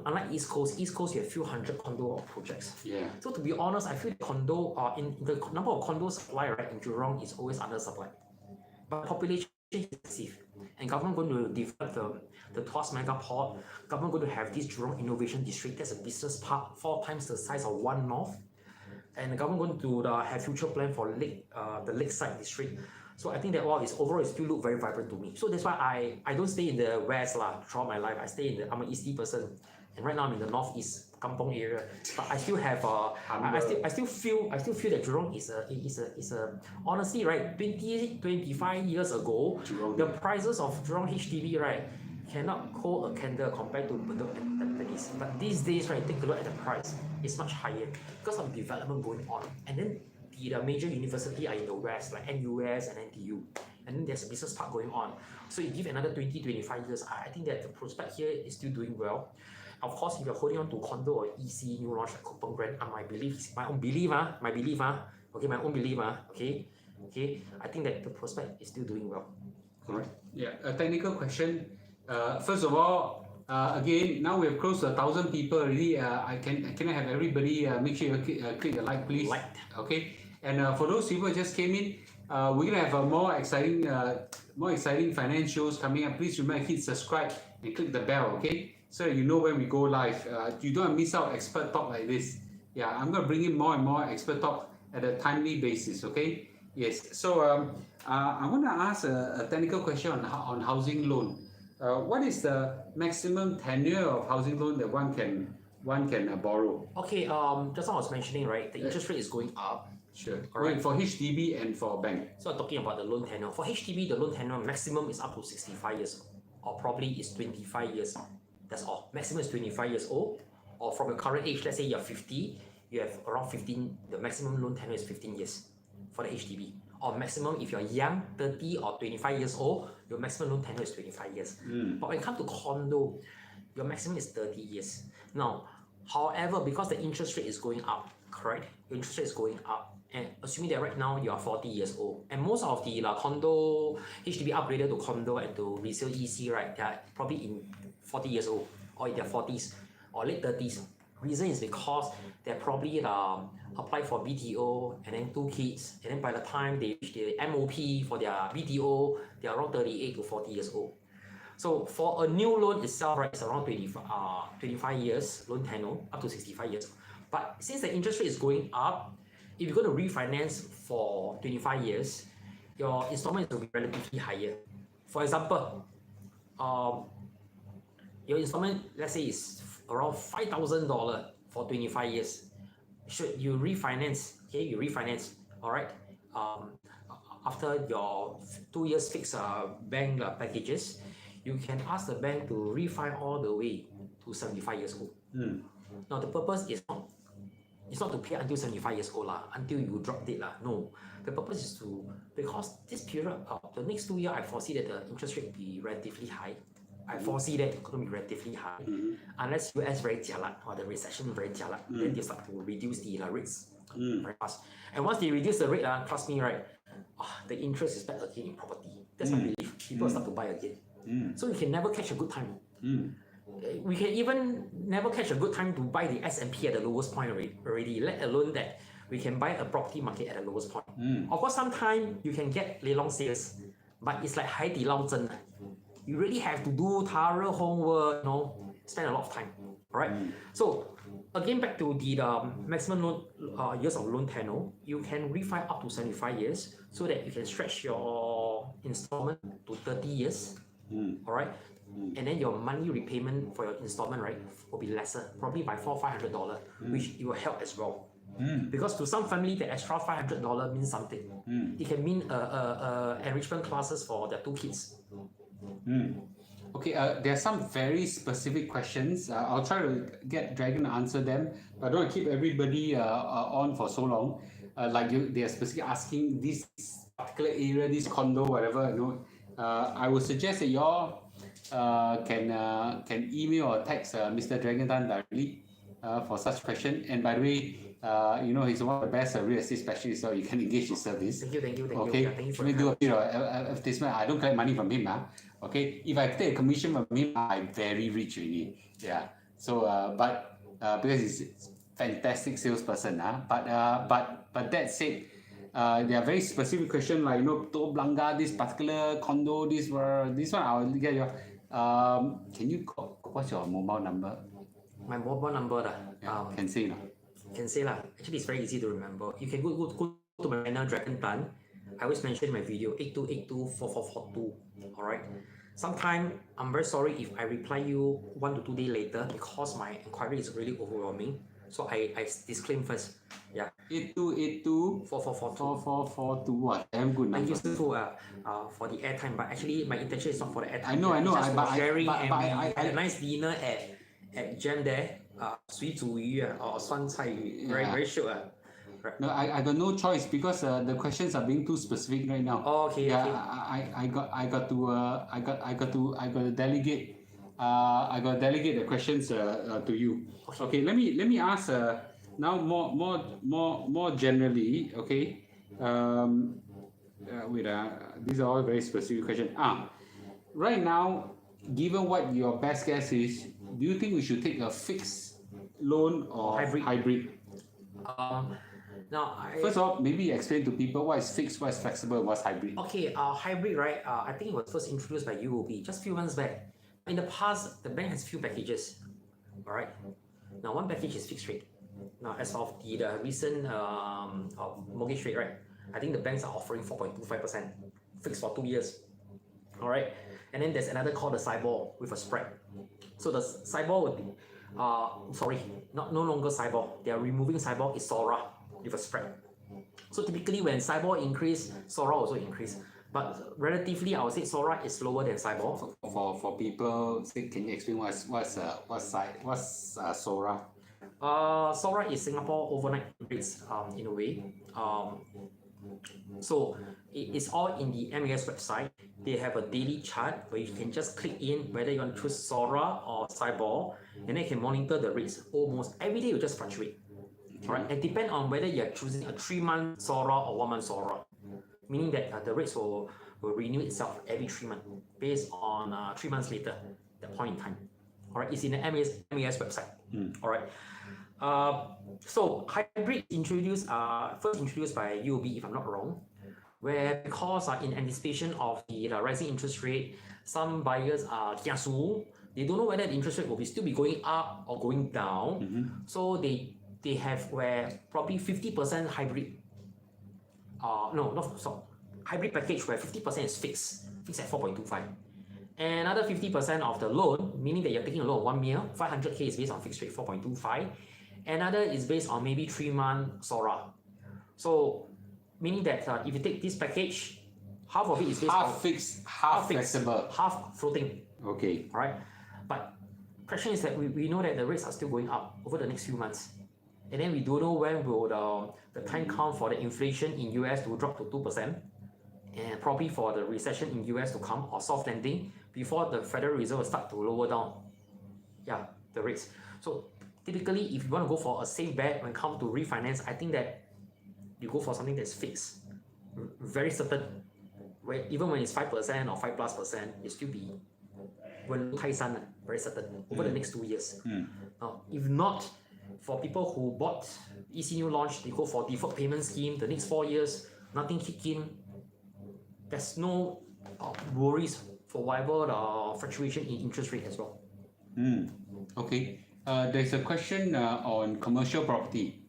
Unlike East Coast you have a few hundred condo projects. Yeah. So to be honest, I feel condo in the number of condo supply right in Jurong is always undersupplied. But population is massive, and government going to develop the Tuas Mega Port. Government going to have this Jurong Innovation District. That's a business park 4 times the size of One North, and the government going to have future plan for the Lakeside District. So I think that overall it still look very vibrant to me. So that's why I don't stay in the West throughout my life. I'm an Eastie person, and right now I'm in the Northeast Kampong area. But I still have I still feel that Jurong is a honestly, right, 25 years ago, Jurong, the prices of Jurong HDB, right, cannot hold a candle compared to Bedok and Tampines. But these days, right, take a look at the price, it's much higher because of development going on. And then the major university are in the West, like NUS and NTU. And then there's a business park going on. So you give another 20-25 years, I think that the prospect here is still doing well. Of course, if you're holding on to condo or EC new launch like Kupang Grand, my own belief, okay, I think that the prospect is still doing well. Correct. Yeah, a technical question. First of all, again, now we have close to 1,000 people already. Can I have everybody make sure you click the like, please? Like. Okay. And for those people who just came in, we're gonna have a more exciting finance shows coming up. Please remember to hit subscribe and click the bell, okay? So that you know when we go live. You don't miss out expert talk like this. Yeah, I'm gonna bring in more and more expert talk at a timely basis, okay? Yes. So I want to ask a technical question on housing loan. What is the maximum tenure of housing loan that one can borrow? Okay, just now I was mentioning, right, the interest rate is going up. Sure. Correct. For HDB and for bank. So I'm talking about the loan tenure. For HDB, the loan tenure maximum is up to 65 years, or probably is 25 years. That's all. Maximum is 25 years old, or from your current age, let's say you're 50, you have around 15, the maximum loan tenure is 15 years for the HDB. Or maximum, if you're young, 30 or 25 years old, your maximum loan tenure is 25 years. But when it comes to condo, your maximum is 30 years. Now, however, because the interest rate is going up, correct? Your interest rate is going up, and assuming that right now you are 40 years old, and most of the condo, HDB upgraded to condo and to resale EC, right, they are probably in 40 years old, or in their 40s, or late 30s. Reason is because they probably applied for BTO and then 2 kids, and then by the time they reach the MOP for their BTO, they are around 38 to 40 years old. So for a new loan itself, right, it's around 25 years loan tenure, up to 65 years. But since the interest rate is going up, if you're going to refinance for 25 years, your installment will be relatively higher. For example, your installment, let's say, is around $5,000 for 25 years. Should you refinance, okay, you refinance, all right, after your 2 years fixed bank packages, you can ask the bank to refi all the way to 75 years old. Now, the purpose is not to pay until 75 years old, until you drop dead. No. The purpose is because this period, the next 2 years, I foresee that the interest rate will be relatively high. I foresee that it's going to be relatively high. Unless US very jialat or the recession very jialat, then they start to reduce the rates very fast. And once they reduce the rate, trust me, right, the interest is back again in property. That's my belief. People start to buy again. So you can never catch a good time. We can even never catch a good time to buy the S&P at the lowest point already, let alone that we can buy a property market at the lowest point. Of course, sometimes you can get Leilong sales, but it's like Haidilao Zhen. You really have to do thorough homework, spend a lot of time. Alright? So again, back to the maximum loan, years of loan tenure, you can refi up to 75 years so that you can stretch your installment to 30 years. Alright? And then your monthly repayment for your installment, right, will be lesser, probably by $400-500, which it will help as well. Because to some family, the extra $500 means something. It can mean enrichment classes for their 2 kids. Okay, there are some very specific questions. I'll try to get Dragon to answer them, but I don't want to keep everybody on for so long. They are specifically asking this particular area, this condo, whatever. I would suggest that you all can email or text Mr. Dragon Tan directly for such question. And by the way, he's one of the best real estate specialists, so you can engage his service. Thank you. Okay, Yeah, thank you for let me do a bit of advertisement. I don't collect money from him. Okay, if I take a commission from him, I'm very rich already. Yeah. So, because he's a fantastic salesperson. But that said, there are very specific questions like Telok Blangah, this particular condo, this one. I'll get your. Can you call? What's your mobile number? My mobile number, Can say no. Can say actually it's very easy to remember. You can go to my channel Dragon Tan. I always mention in my video 82824442. Alright. Sometime I'm very sorry if I reply you 1 to 2 days later because my inquiry is really overwhelming. So I disclaim first. Yeah. 8282 4442. What? Damn good I number. use it for the airtime, but actually my intention is not for the airtime. I know. It's just for sharing, but and we I had a nice dinner at Gem there. 水煮鱼 or 酸菜鱼, very sure. Right. No, I got no choice because the questions are being too specific right now. Oh, okay. Yeah, Okay. I got to delegate. I got to delegate the questions to you. Okay. Let me ask now more generally. Okay. Wait. These are all very specific questions. Right now, given what your best guess is, do you think we should take a fixed loan or hybrid? Now, First of all, maybe explain to people what is fixed, what is flexible, what's hybrid. Okay, hybrid, right? I think it was first introduced by UOB just a few months back. In the past, the bank has few packages. All right. Now, one package is fixed rate. Now, as of the recent mortgage rate, right? I think the banks are offering 4.25% fixed for 2 years. All right. And then there's another called the SIBOR with a spread. So the SIBOR would be, no longer SIBOR. They are removing SIBOR, is SORA with a spread. So typically when SIBOR increase, SORA also increase. But relatively, I would say SORA is lower than SIBOR. For people, can you explain what's SORA? SORA is Singapore overnight rates in a way. So it's all in the MAS website. They have a daily chart where you can just click in whether you want to choose SORA or SIBOR, and then you can monitor the rates. Almost every day will just fluctuate. Right? And depend on whether you're choosing a 3-month SORA or 1-month SORA, meaning that the rates will renew itself every 3 months based on 3 months later, that point in time. All right, it's in the MAS website. All right. So hybrid first introduced by UOB, if I'm not wrong, where because in anticipation of the rising interest rate, some buyers are kiasu. They don't know whether the interest rate will still be going up or going down. So they have where probably 50% hybrid. Hybrid package where 50% is fixed at 4.25. And another 50% of the loan, meaning that you're taking a loan of 1 million, 500k is based on fixed rate 4.25. Another is based on maybe 3-month SORA. So meaning that if you take this package, half of it is based on Half fixed, half flexible. half floating. Okay. All right. But question is that we know that the rates are still going up over the next few months. And then we don't know when will the time come for the inflation in US to drop to 2%, and probably for the recession in US to come, or soft landing, before the Federal Reserve will start to lower down the rates. So typically, if you want to go for a safe bet when it comes to refinance, I think that you go for something that's fixed, very certain, where even when it's 5% or 5+%, it still be when very certain over the next 2 years. If not, for people who bought EC New launch, they go for deferred payment scheme. The next 4 years, nothing kick in. There's no worries for whatever the fluctuation in interest rate as well. Okay. There's a question on commercial property.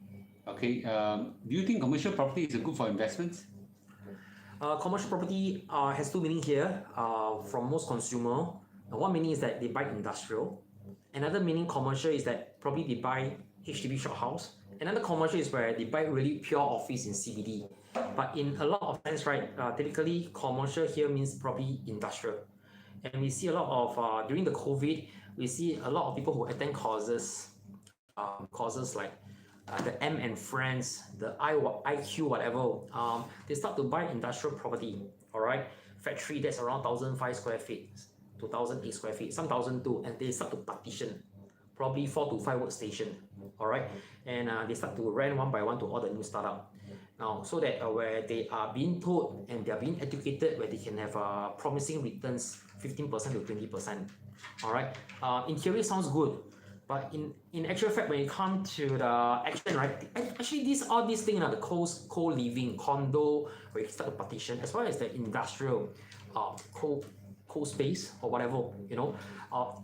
Okay. Do you think commercial property is good for investments? Commercial property has two meaning here from most consumer. One meaning is that they buy industrial. Another meaning commercial is that probably they buy HDB shop house. Another commercial is where they buy really pure office in CBD. But in a lot of sense, right, typically commercial here means probably industrial. And we see a lot of, during the COVID, we see a lot of people who attend courses like the M and Friends, the IQ, whatever, they start to buy industrial property, all right? Factory that's around 1,005 square feet to 1,008 square feet, some 1,002, and they start to partition, probably 4 to 5 workstation, all right? And they start to rent one by one to all the new startup. Now, so that where they are being told and they are being educated where they can have promising returns 15% to 20%, all right? In theory, sounds good. But in actual fact, when it comes to the action, right, actually all these things are the co-living, condo, where you start to partition, as well as the industrial co-space or whatever, you know.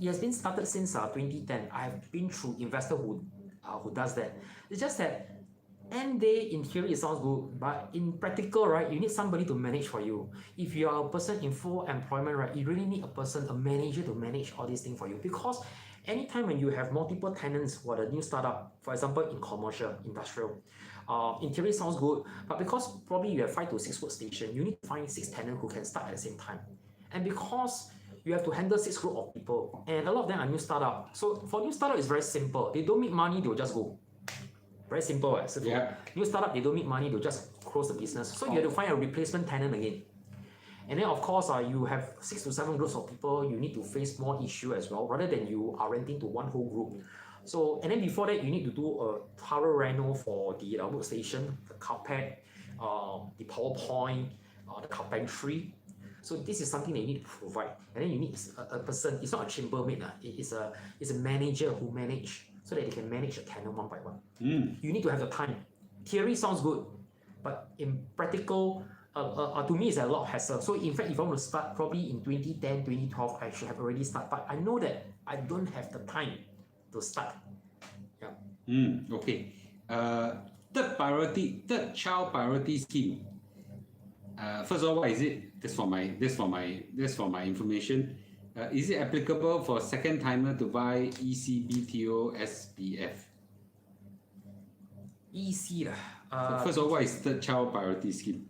It has been started since 2010. I've been through investor who does that. It's just that end day, in theory, it sounds good, but in practical, right, you need somebody to manage for you. If you are a person in full employment, right, you really need a manager to manage all these things for you, because anytime when you have multiple tenants for the new startup, for example, in commercial, industrial, in theory sounds good, but because probably you have 5 to 6 workstation, you need to find 6 tenants who can start at the same time. And because you have to handle 6 group of people, and a lot of them are new startup. So for new startup, it's very simple. They don't make money, they'll just go. Very simple, right? So new startup, they don't make money, they'll just close the business. So you have to find a replacement tenant again. And then of course, you have 6 to 7 groups of people, you need to face more issue as well, rather than you are renting to one whole group. So, and then before that, you need to do a thorough reno for the workstation, the carpet, the PowerPoint, the carpentry. So this is something that you need to provide. And then you need a person, it's not a chambermaid, it's a manager who manage, so that they can manage the tenant one by one. You need to have the time. Theory sounds good, but in practical, to me, it's a lot of hassle. So in fact, if I want to start, probably in 2010, 2012, I should have already started. But I know that I don't have the time to start. Okay. Third child priority scheme. First of all, what is it? This for my information. Is it applicable for second timer to buy EC, BTO, SPF? EC First of all, what is third child priority scheme?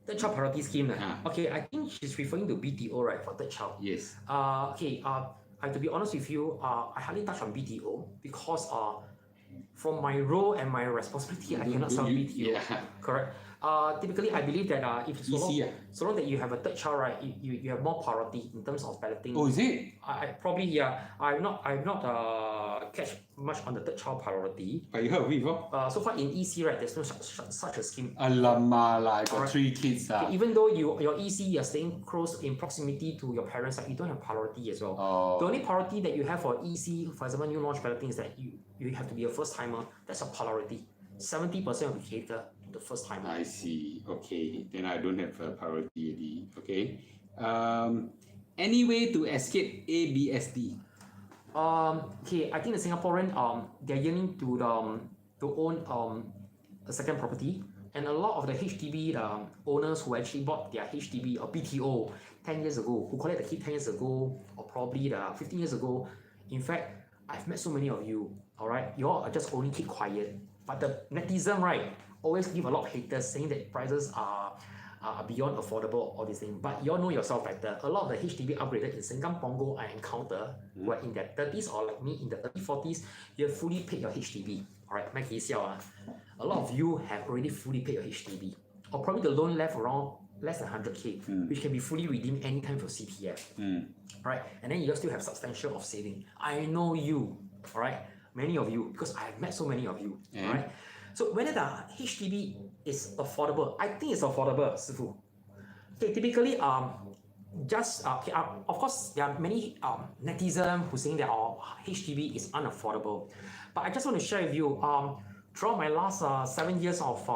Third child priority scheme. Okay, I think she's referring to BTO, right, for third child. Yes. Okay. I have to be honest with you. I hardly touch on BTO because from my role and my responsibility, I cannot sell BTO. Yeah. Correct. Typically, I believe that if EC, so long that you have a third child, right, you have more priority in terms of balloting. Oh, is it? I probably, yeah. I've not catch much on the third child priority. But you heard of it before? So far in EC, right, there's no such a scheme. Alamak lah, I got Alright. 3 kids. Okay, even though your EC, you're staying close in proximity to your parents, like, you don't have priority as well. Oh. The only priority that you have for EC, for example, new launch balloting, is that you have to be a first timer. That's a priority. 70% will cater to the first timer. I see. Okay, then I don't have a priority already. Okay. Any way to escape ABSD? Okay, I think the Singaporean they're yearning to own a second property, and a lot of the HDB owners who actually bought their HDB or BTO 10 years ago, who collected the key 10 years ago, or probably 15 years ago. In fact, I've met so many of you. All right, you all are just only keep quiet, but the netizen, right, always give a lot of haters saying that prices are beyond affordable, all these things. But you all know yourself better. A lot of the HDB upgraded in Sengkang, Punggol, I encounter who are in their 30s or like me in the early 40s. You have fully paid your HDB. All right, a lot of you have already fully paid your HDB, or probably the loan left around less than 100K, which can be fully redeemed anytime for CPF. Right, and then you still have substantial of saving. I know you. All right, many of you, because I have met so many of you. All right. So whether the HDB is affordable, I think it's affordable, Sifu. Okay, typically, of course, there are many netizens who saying that HDB is unaffordable. But I just want to share with you, throughout my last 7 years of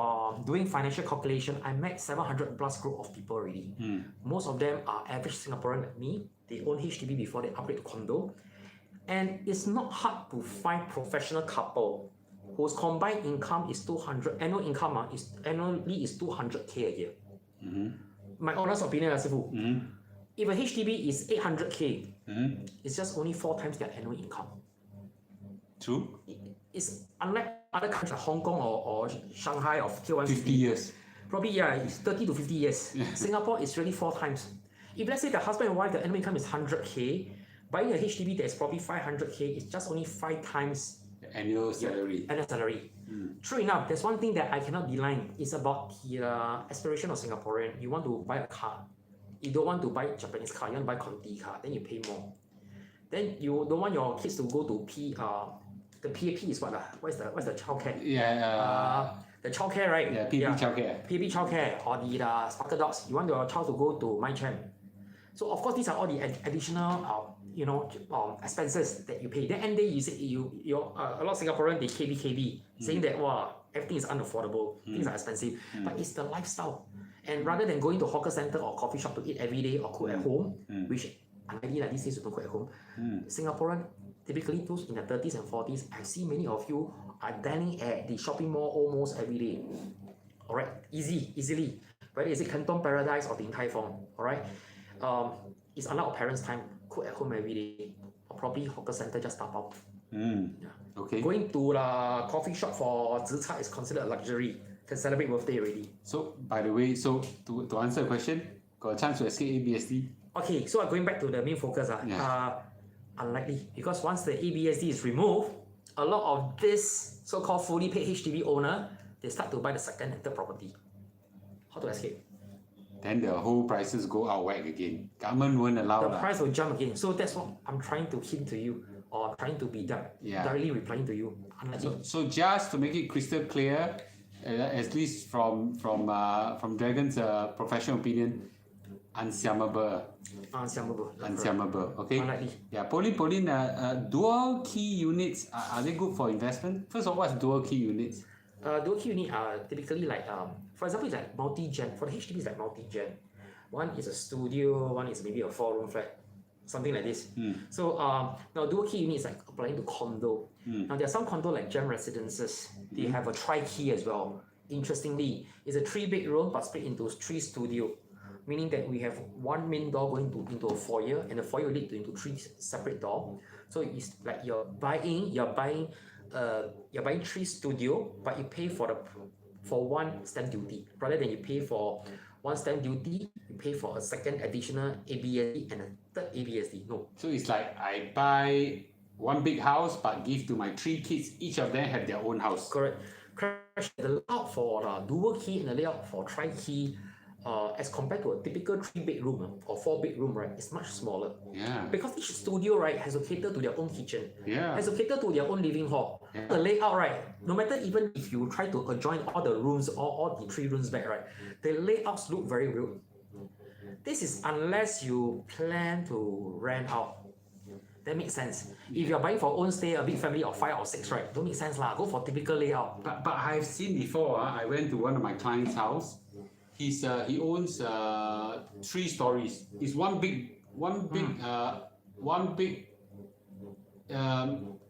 doing financial calculation, I met 700 plus group of people already. Most of them are average Singaporean like me. They own HDB before they upgrade to condo. And it's not hard to find professional couple whose combined income is 200, annual income annually is 200K a year. My honest opinion, Sifu, if a HDB is 800K, it's just only 4 times their annual income. True. It's unlike other countries like Hong Kong or Shanghai or Tier 1 50 city. years. Probably, yeah, it's 30 to 50 years. Singapore is really 4 times. If let's say the husband and wife, the annual income is 100K, buying a HDB that is probably 500K is just only 5 times The annual salary. annual salary. True enough, there's one thing that I cannot deny. It's about the aspiration of Singaporean. You want to buy a car. You don't want to buy Japanese car. You want to buy Conti car. Then you pay more. Then you don't want your kids to go to the PAP is what? What's the childcare? Yeah. The childcare, right? Yeah, PAP childcare. PAP childcare or the Sparkle Dogs. You want your child to go to MyChamp. So of course these are all the additional expenses that you pay. Then end day you say a lot of Singaporeans they KB saying that everything is unaffordable, things are expensive. But it's the lifestyle. And rather than going to hawker center or coffee shop to eat every day or cook at home, which unlikely like these days you don't cook at home, Singaporean, typically those in the 30s and 40s, I've seen many of you are dining at the shopping mall almost every day. Alright, easily. Whether is it Canton Paradise or Din Tai Fung, alright? It's unlike our parents' time, cook at home every day, or probably hawker center just tap out. Okay. Going to the coffee shop for zi char is considered a luxury. Can celebrate birthday already. So, by the way, to answer the question, got a chance to escape ABSD? Okay, so going back to the main focus, unlikely, because once the ABSD is removed, a lot of this so-called fully paid HDB owner, they start to buy the second and third property. How to escape? Then the whole prices go out whack again. Government won't allow The price will jump again. So that's what I'm trying to hint to you, or trying to be directly replying to you. Unlikely. So just to make it crystal clear, at least from Dragon's professional opinion, unsiamable. Unsiamable. Okay. Unlikely. Yeah, Pauline, dual key units are they good for investment? First of all, what's dual key units? Dual key unit are typically like, for example, it's like multi-gen. For the HDB, it's like multi-gen. One is a studio, one is maybe a 4-room flat, something like this. So now dual key unit is like applying to condo. Now there are some condo like gem residences. They have a tri-key as well. Interestingly, it's a 3-bedroom but split into 3 studio, meaning that we have one main door going into a foyer, and the foyer will lead into 3 separate doors. So it's like you're buying 3 studio, but you pay for 1 stamp duty. Rather than you pay for 1 stamp duty, you pay for a second additional ABSD and a third ABSD. No. So it's like I buy one big house but give to my 3 kids, each of them have their own house. Correct. Crash, the layout for dual key and the layout for tri-key, as compared to a typical 3-bedroom or 4-bedroom, right, is much smaller. Yeah. Because each studio, right, has to cater to their own kitchen, Yeah. has to cater to their own living hall. Yeah. The layout, right, no matter even if you try to adjoin all the rooms or all the 3 rooms back, right, the layouts look very weird. This is unless you plan to rent out. That makes sense. If you're buying for own stay, a big family of 5 or 6, right, don't make sense lah. Go for typical layout. But I've seen before. I went to one of my client's house. He owns 3 stories. It's one big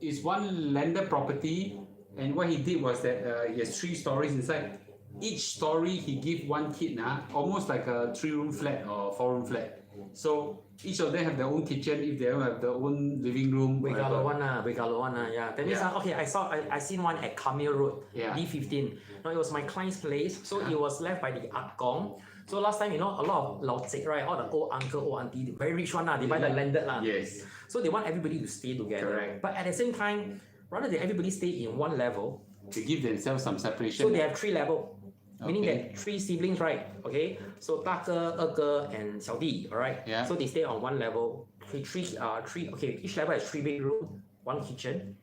it's one landed property, and what he did was that he has 3 stories inside. Each story he give one kid almost like a 3-room flat or 4-room flat. So each of them have their own kitchen. If they don't have their own living room, Regalo one, yeah. That means Yeah. okay, I seen one at Camille Road, Yeah. D15. Now it was my client's place, so it was left by the Akong. So last time, a lot of Lao Zek, right, all the old uncle, old auntie, very rich one they buy the landed Yes. So they want everybody to stay together. Correct. But at the same time, rather than everybody stay in one level, To give themselves some separation. so they have 3 level. Meaning Okay. that 3 siblings, right? Okay, so 大哥、二哥 and 小弟, alright? Yeah. So they stay on one level. Okay, each level has 3 bedroom, 1 kitchen,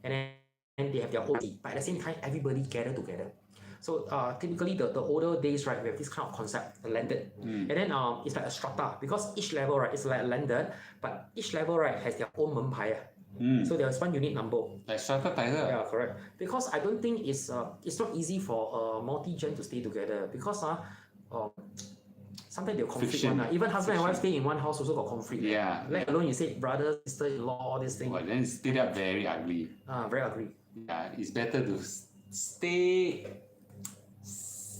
and then they have their own. But at the same time, everybody gather together. So typically the older days, right, we have this kind of concept, landed. And then it's like a strata because each level, right, is like landed, but each level, right, has their own 门牌. So there's one unit number. Like strata title. Yeah, correct. Because I don't think it's not easy for multi-gen to stay together because sometimes they'll conflict Friction. one. Even husband and wife stay in one house also got conflict. Yeah. Let alone you say brother, sister-in-law, all these things. Well, then it's still up very ugly. Very ugly. Yeah, it's better to stay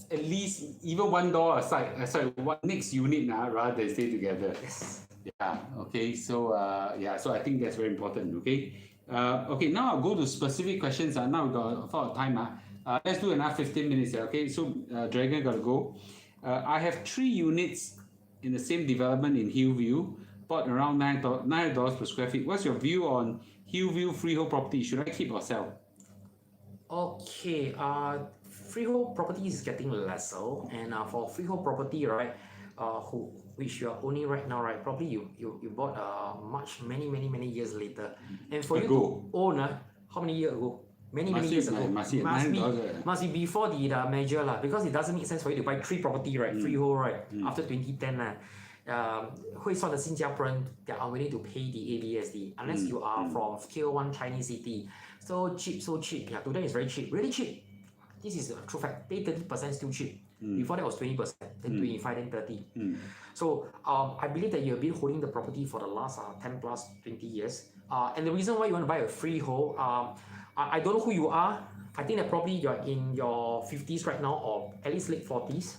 at least even one door aside, one next unit rather than stay together. Yes. Yeah, okay, so so I think that's very important, okay? Okay, now I'll go to specific questions. Now we got a lot of time. Let's do another 15 minutes, okay? So, Dragon got to go. I have 3 units in the same development in Hillview, bought around $9 per square feet. What's your view on Hillview freehold property? Should I keep or sell? Okay, freehold property is getting lesser, and for freehold property, right, which you are owning right now, right, probably you bought many years later, and for you to own how many years ago? Many years ago. Must be before the measure because it doesn't make sense for you to buy 3 property, right, freehold, right, after 2010 会算的新加坡人 they are willing to pay the ABSD unless you are from tier 1 Chinese city. So cheap. Yeah, to them it's very cheap, really cheap. This is a true fact. Pay 30% still cheap. Before that was 20%, then 25, then 30. So I believe that you have been holding the property for the last 10 plus 20 years. And the reason why you want to buy a freehold, I don't know who you are. I think that probably you're in your 50s right now or at least late 40s.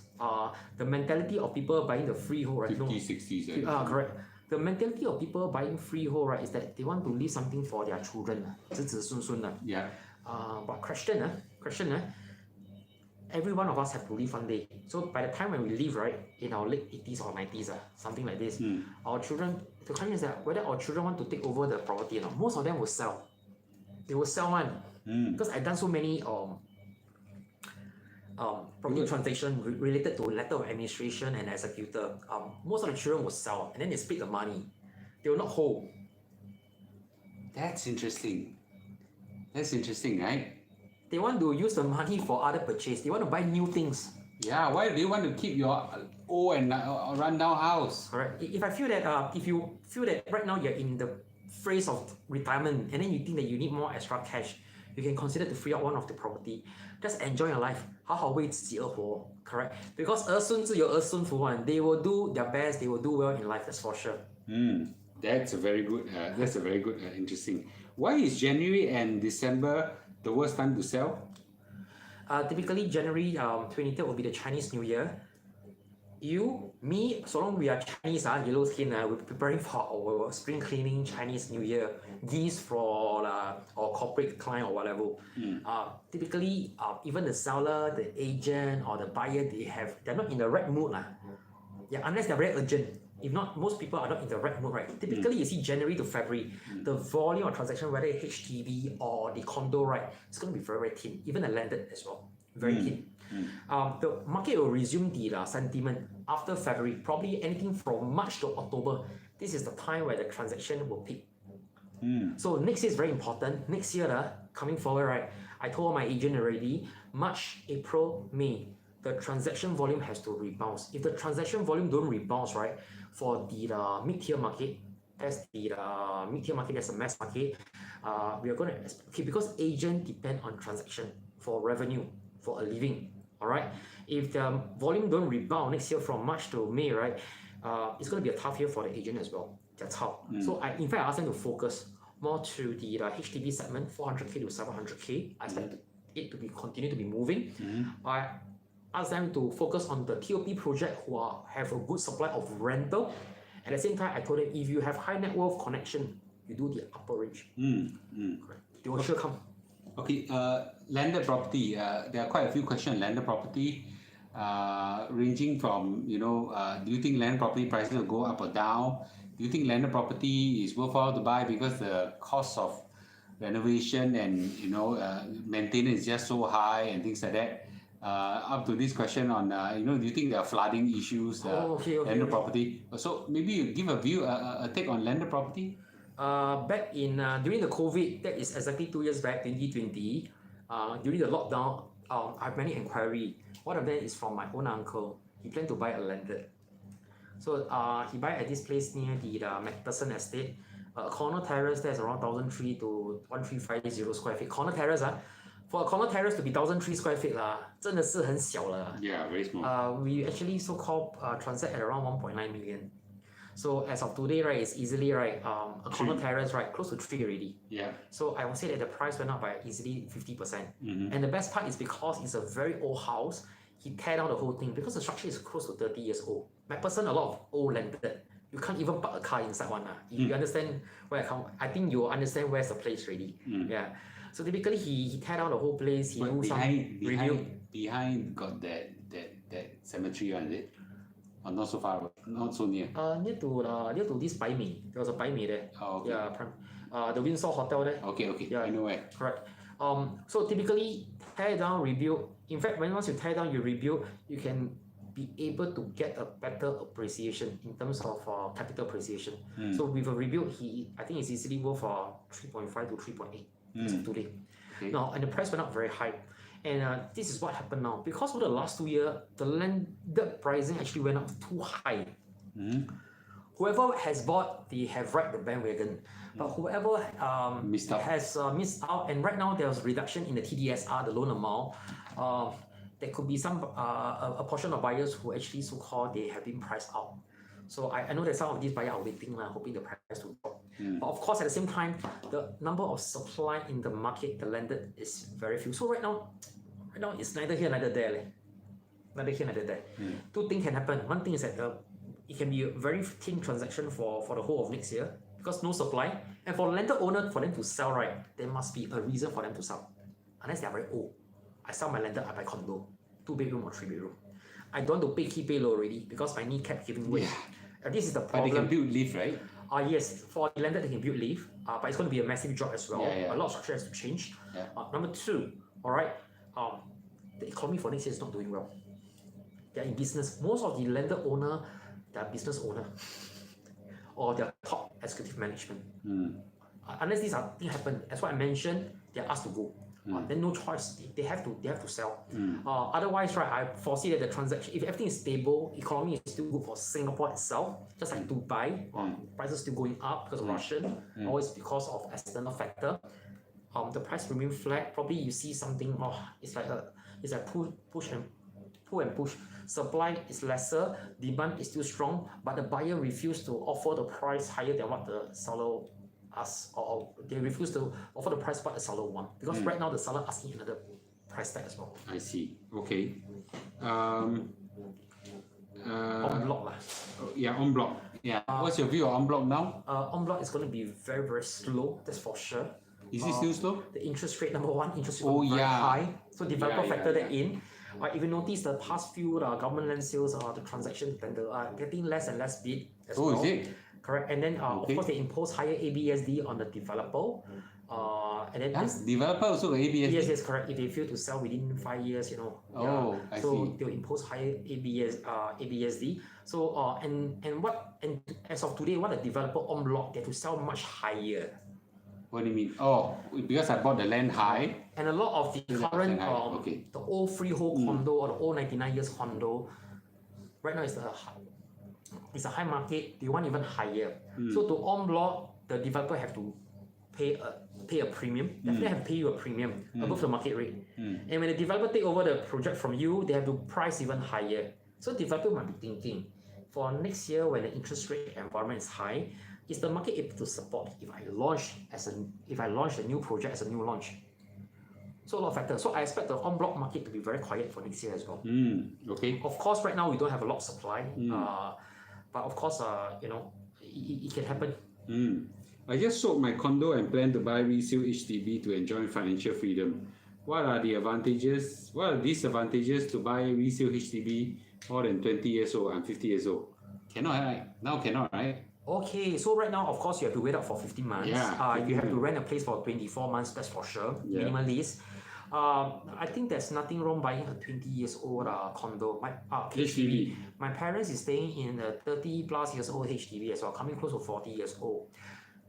The mentality of people buying the freehold, right? 50s, 60s. Correct. The mentality of people buying freehold, right, is that they want to leave something for their children. 子子孙孙. Yeah. But question, every one of us have to leave one day. So by the time when we leave, right, in our late 80s or 90s, something like this, our children, the question is that whether our children want to take over the property or not. Most of them will sell. They will sell one. Because I've done so many property transaction related to letter of administration and executor. Most of the children will sell and then they split the money. They will not hold. That's interesting. That's interesting, right? They want to use the money for other purchase. They want to buy new things. Yeah, why do you want to keep your old and run-down house? Correct. If I feel that if you feel that right now you're in the phase of retirement and then you think that you need more extra cash, you can consider to free up one of the property. Just enjoy your life. 好好为自己而活. Correct. Because 儿孙自有儿孙福 one. They will do their best. They will do well in life. That's for sure. That's a very good. Interesting. Why is January and December the worst time to sell? Typically January 23rd will be the Chinese New Year. You, me, so long we are Chinese, yellow skin, we're preparing for our spring cleaning Chinese New Year gifts for our corporate client or whatever. Typically, even the seller, the agent, or the buyer, they're not in the right mood. Yeah, unless they're very urgent. If not, most people are not in the right mood, right? Typically, you see January to February, the volume of transaction, whether it's HDB or the condo, right, it's going to be very, very thin. Even the landed as well, very thin. The market will resume the sentiment after February, probably anything from March to October. This is the time where the transaction will peak. So next year is very important. Next year, coming forward, right, I told my agent already, March, April, May, the transaction volume has to rebound. If the transaction volume don't rebound, right, for the mid-tier market, that's the mid-tier market, that's the mass market, we are going to, okay, because agent depend on transaction for revenue, for a living, all right? If the volume don't rebound next year from March to May, right, it's going to be a tough year for the agent as well. That's how. So in fact, I asked them to focus more to the HDB segment, 400K to 700K. I expect it to be continue to be moving. I asked them to focus on the TOP project who have a good supply of rental. At the same time, I told them if you have high net worth connection, you do the upper range. Correct. They will sure come. Okay, landed property. There are quite a few questions on landed property, ranging from, do you think landed property prices will go up or down? Do you think landed property is worthwhile to buy because the cost of renovation and maintenance is just so high and things like that? Up to this question on, do you think there are flooding issues, landed property? So maybe you give a view, a take on landed property. Back in during the COVID, that is exactly 2 years back, 2020. During the lockdown, I have many inquiry. One of them is from my own uncle. He planned to buy a landed. So he buy at this place near the MacPherson Estate. Corner terrace, there's around 1,300 to 1,350 square feet. Corner terrace, for a corner terrace to be 1,300 square feet, 真的是很小了. Yeah, very small. We actually so-called transact at around 1.9 million. So as of today, right, it's easily right a corner terrace, right, close to 3 already. Yeah. So I would say that the price went up by easily 50%. And the best part is because it's a very old house, he tear down the whole thing because the structure is close to 30 years old. MacPherson, a lot of old landed. You can't even park a car inside one. If you understand where I come, I think you understand where's the place already. Yeah. So typically he tear down the whole place. He do some review. Behind got that cemetery one, is it? Or not so far, not so near. Near to this Bai Mi. There was a Bai Mi there. Oh, okay. Yeah, the Windsor Hotel there. Okay. Yeah, I know where. Correct. So typically tear down, rebuild. In fact, once you tear down, you rebuild, you can be able to get a better appreciation in terms of capital appreciation. So with a rebuild, I think it's easily worth 3.5 to 3.8 as of today. Okay. Now, and the price went up very high. And this is what happened now. Because of the last 2 years, the landed pricing actually went up too high. Whoever has bought, they have ride the bandwagon. But whoever has missed out, and right now there's reduction in the TDSR, the loan amount. There could be some a portion of buyers who actually so-called they have been priced out. So I know that some of these buyers are waiting, hoping the price to drop. But of course, at the same time, the number of supply in the market, the landed, is very few. So right now it's neither here neither there. Neither here neither there. Two things can happen. One thing is that it can be a very thin transaction for the whole of next year because no supply. And for landed owner, for them to sell, right, there must be a reason for them to sell. Unless they are very old. I sell my landed, I buy condo, 2 bedroom or 3 bedroom. I don't want to pay keep pay low already because my knee kept giving way. This is the problem. But they can build lift, right? Yes, for the landed they can build lift, but it's going to be a massive drop as well. A lot of structure has to change. Number two, alright, the economy for next year is not doing well. They are in business. Most of the landed owner, they are business owner or they are top executive management. Unless these things happen, as what I mentioned, they are asked to go. Then no choice. They have to sell. Otherwise, right, I foresee that the transaction, if everything is stable, economy is still good for Singapore itself, just like Dubai, prices still going up because of Russian, always because of external factor. The price remain flat. Probably you see something. It's like pull and push. Supply is lesser, demand is still strong, but the buyer refuse to offer the price higher than what the seller asks, or they refuse to offer the price what the seller want. Because right now the seller asking another price tag as well. I see. Okay. En bloc. Yeah, en bloc. Yeah. What's your view on bloc now? En bloc is going to be very, very slow, that's for sure. Is it still slow? The interest rate, number one, interest rate very high. So developer factor that in. If you notice the past few government land sales, the transaction tender are getting less and less bid as well. Oh, is it? Correct. And then of Okay. course they impose higher ABSD on the developer. And then Huh? Developer also got ABS. yes, correct. If they fail to sell within 5 years, Oh, I so see. they'll impose higher ABSD. So and as of today, what the developer en bloc get to sell much higher. What do you mean? Oh, because I bought the land high. And a lot of the current Okay. the old freehold condo or the old 99 years condo, right now it's a high market. They want even higher. So to en bloc, the developer have to pay a premium. Definitely have to pay you a premium above the market rate. And when the developer take over the project from you, they have to price even higher. So developer might be thinking, for next year when the interest rate environment is high, is the market able to support if I launch a new project as a new launch? So a lot of factors. So I expect the en bloc market to be very quiet for next year as well. Okay. Of course, right now we don't have a lot of supply, but of course, it can happen. I just sold my condo and plan to buy resale HDB to enjoy financial freedom. What are the advantages? What are disadvantages to buy resale HDB more than 20 years old? I'm 50 years old. Cannot, right? Now cannot, right? Okay, so right now, of course, you have to wait up for 15 months. Yeah, You have to rent a place for 24 months, that's for sure, Yeah. minimum lease. I think there's nothing wrong buying a 20 years old condo. HDB. My parents is staying in a 30 plus years old HDB as well, coming close to 40 years old.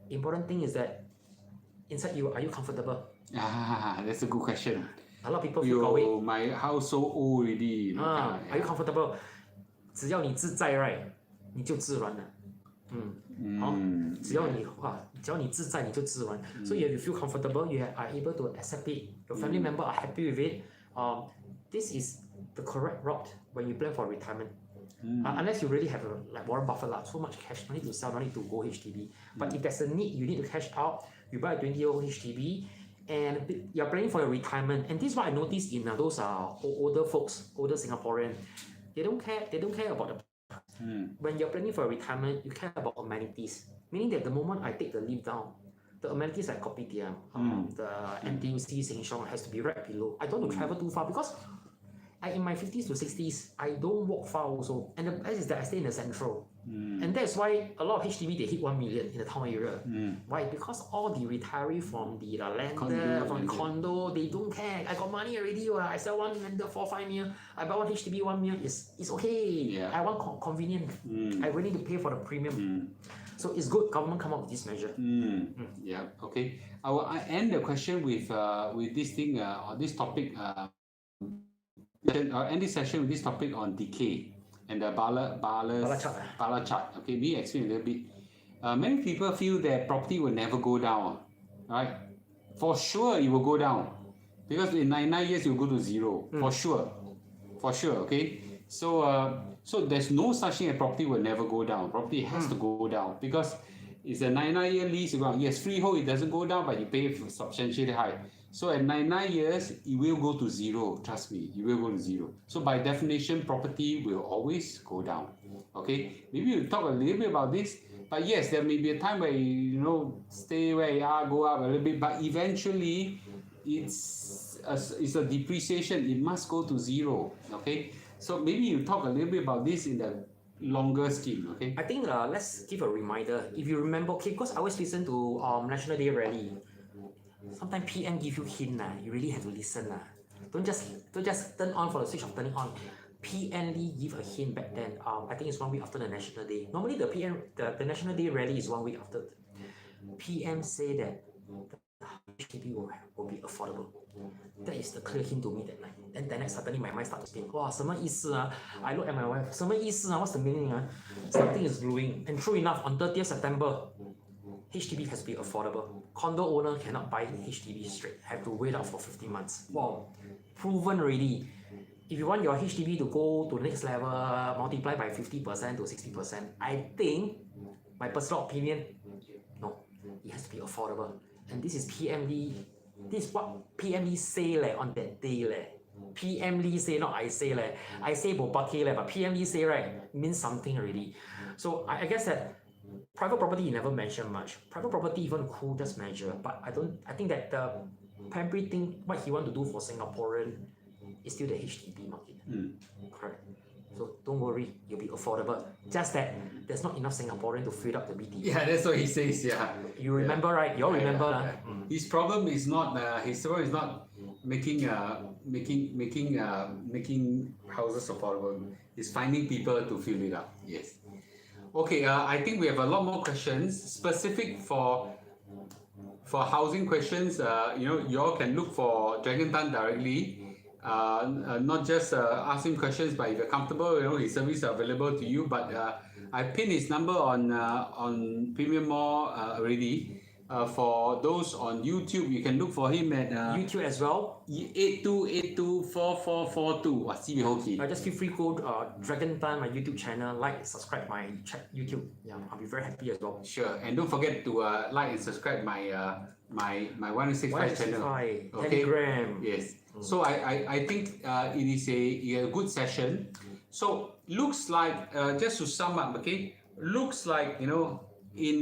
Important thing is that inside you, are you comfortable? That's a good question. A lot of people feel away. My house so old already. Are you comfortable? 只要你自在 right, 你就自然了。只要你自在你就自然。So you have to feel comfortable, you are able to accept it, your family member are happy with it. This is the correct route when you plan for retirement. Unless you really have like Warren Buffett so much cash, no need to sell, no need to go HDB. But if there's a need, you need to cash out, you buy a 20-year-old HDB and you're planning for your retirement. And this is what I noticed in those older folks, older Singaporean. They don't care about the when you're planning for retirement, you care about amenities. Meaning that the moment I take the lift down, the amenities like Kopitiam, the NTUC, Sheng Siong has to be right below. I don't want to travel too far because in my 50s to 60s, I don't walk far also. And the best is that I stay in the central. And that's why a lot of HDB, they hit 1 million in the town area. Why? Because all the retiree from the land, from the condo, they don't care. I got money already. I sell one landed 4-5 million. I buy one HDB 1 million. It's okay. Yeah. I want convenient. I really need to pay for the premium. So it's good government come up with this measure. Yeah. Okay. I will end the question with this thing this topic. I'll end this session with this topic on decay and the Bala chart. Okay, me explain a little bit. Many people feel that property will never go down, right? For sure, it will go down because in 99 years it will go to zero. For sure. Okay. So there's no such thing as property will never go down. Property has to go down because it's a 99-year lease. Yes, freehold it doesn't go down, but you pay substantially high. So at 99 years, it will go to zero. Trust me, it will go to zero. So by definition, property will always go down. Okay, maybe we'll talk a little bit about this. But yes, there may be a time where you stay where you are, go up a little bit. But eventually, it's a depreciation. It must go to zero. Okay, so maybe you talk a little bit about this in the longer scheme. Okay. I think let's give a reminder. If you remember, because I always listen to National Day Rally. Sometimes PM give you hint you really have to listen Don't just turn on for the sake of turning on. PM Lee give a hint back then. I think it's 1 week after the National Day. Normally the National Day rally is 1 week after. PM say that the HDB will be affordable. That is the clear hint to me that night. Then that night suddenly my mind started to spin. Wow, 什么意思I look at my wife. 什么意思What's the meaning Something is brewing. And true enough, on 30th September, HDB has to be affordable. Condo owner cannot buy HDB straight. Have to wait out for 15 months. Wow, proven already. If you want your HDB to go to the next level, multiply by 50% to 60%, I think, my personal opinion, no, it has to be affordable. And this is PM Lee. This is what PM Lee say on that day. PM Lee say, not I say. I say bopake but PM Lee say means something already. So I guess that private property he never mentioned much. Private property even cool just measure. But I think that the primary thing what he want to do for Singaporean is still the HDB market. Mm. Correct. So don't worry, you'll be affordable. Just that there's not enough Singaporean to fill up the BTO. Yeah, that's what he says. Yeah. You remember, right? You all Yeah, remember, yeah, lah. yeah. His problem is not making making houses affordable. It's finding people to fill it up. Yes. Okay. I think we have a lot more questions specific for housing questions. You all can look for Dragon Tan directly. Not just ask him questions, but if you're comfortable, his service are available to you. But I pinned his number on Premium Mall already. For those on YouTube, you can look for him at YouTube as well. 82824442. Wow, sibei hoki. Just feel free go Dragon Tan, my YouTube channel, like, subscribe my YouTube. Yeah, I'll be very happy as well. Sure, and don't forget to like and subscribe my my 1065 channel. Telegram. Yes. So I think it is a good session. So looks like just to sum up, okay, looks like in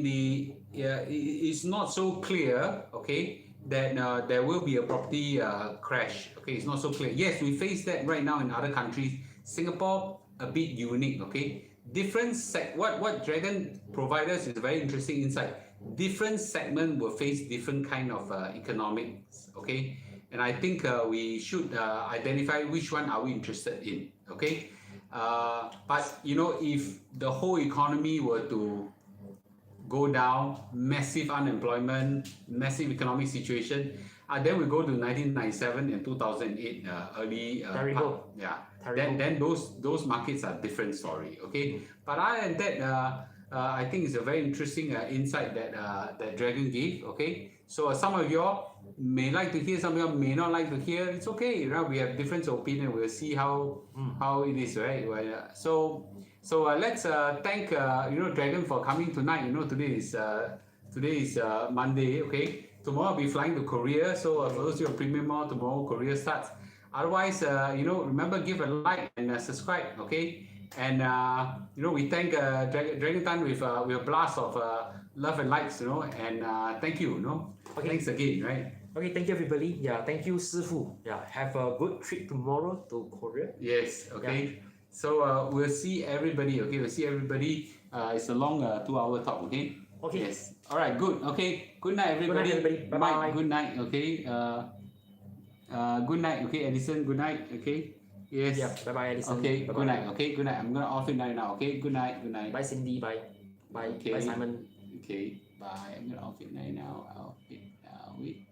the it's not so clear, okay, that there will be a property crash. Okay, it's not so clear. Yes, we face that right now in other countries. Singapore a bit unique. Okay, different what Dragon provide us is very interesting insight. Different segment will face different kind of economics. Okay, and I think we should identify which one are we interested in. Okay, but if the whole economy were to go down, massive unemployment, massive economic situation, then we go to 1997 and 2008 early Terrible. yeah. Terrible. Then those markets are different story. Okay, but other than that, I think it's a very interesting insight that Dragon gave. Okay, so some of you all may like to hear, some of you all may not like to hear. It's okay, we have different opinion. We'll see how it is, right? Well, so let's thank Dragon for coming tonight. Today is Monday. Okay, tomorrow I'll be flying to Korea. So for those of you on Premium Mall, tomorrow Korea starts. Otherwise, remember, give a like and subscribe. Okay, and we thank Dragon Tan with a blast of love and likes. And thank you. Okay. Thanks again. Right. Okay, thank you everybody. Yeah, thank you, Sifu. Yeah, have a good trip tomorrow to Korea. Yes. Okay. So we'll see everybody. Okay, we'll see everybody. It's a long 2-hour talk. Okay. Okay. Yes. All right. Good. Okay. Good night, everybody. Good night, everybody. Bye-bye. Mike, good night. Okay. Good night. Okay, Edison. Good night. Okay. Yes. Yeah, bye-bye, Edison. Okay. Bye-bye. Good night. Okay. Good night. I'm gonna off it right now. Okay. Good night. Good night. Bye, Cindy. Bye. Bye. Okay. Bye, Simon. Okay. Bye. I'm gonna off it right now. Off it now. Wait.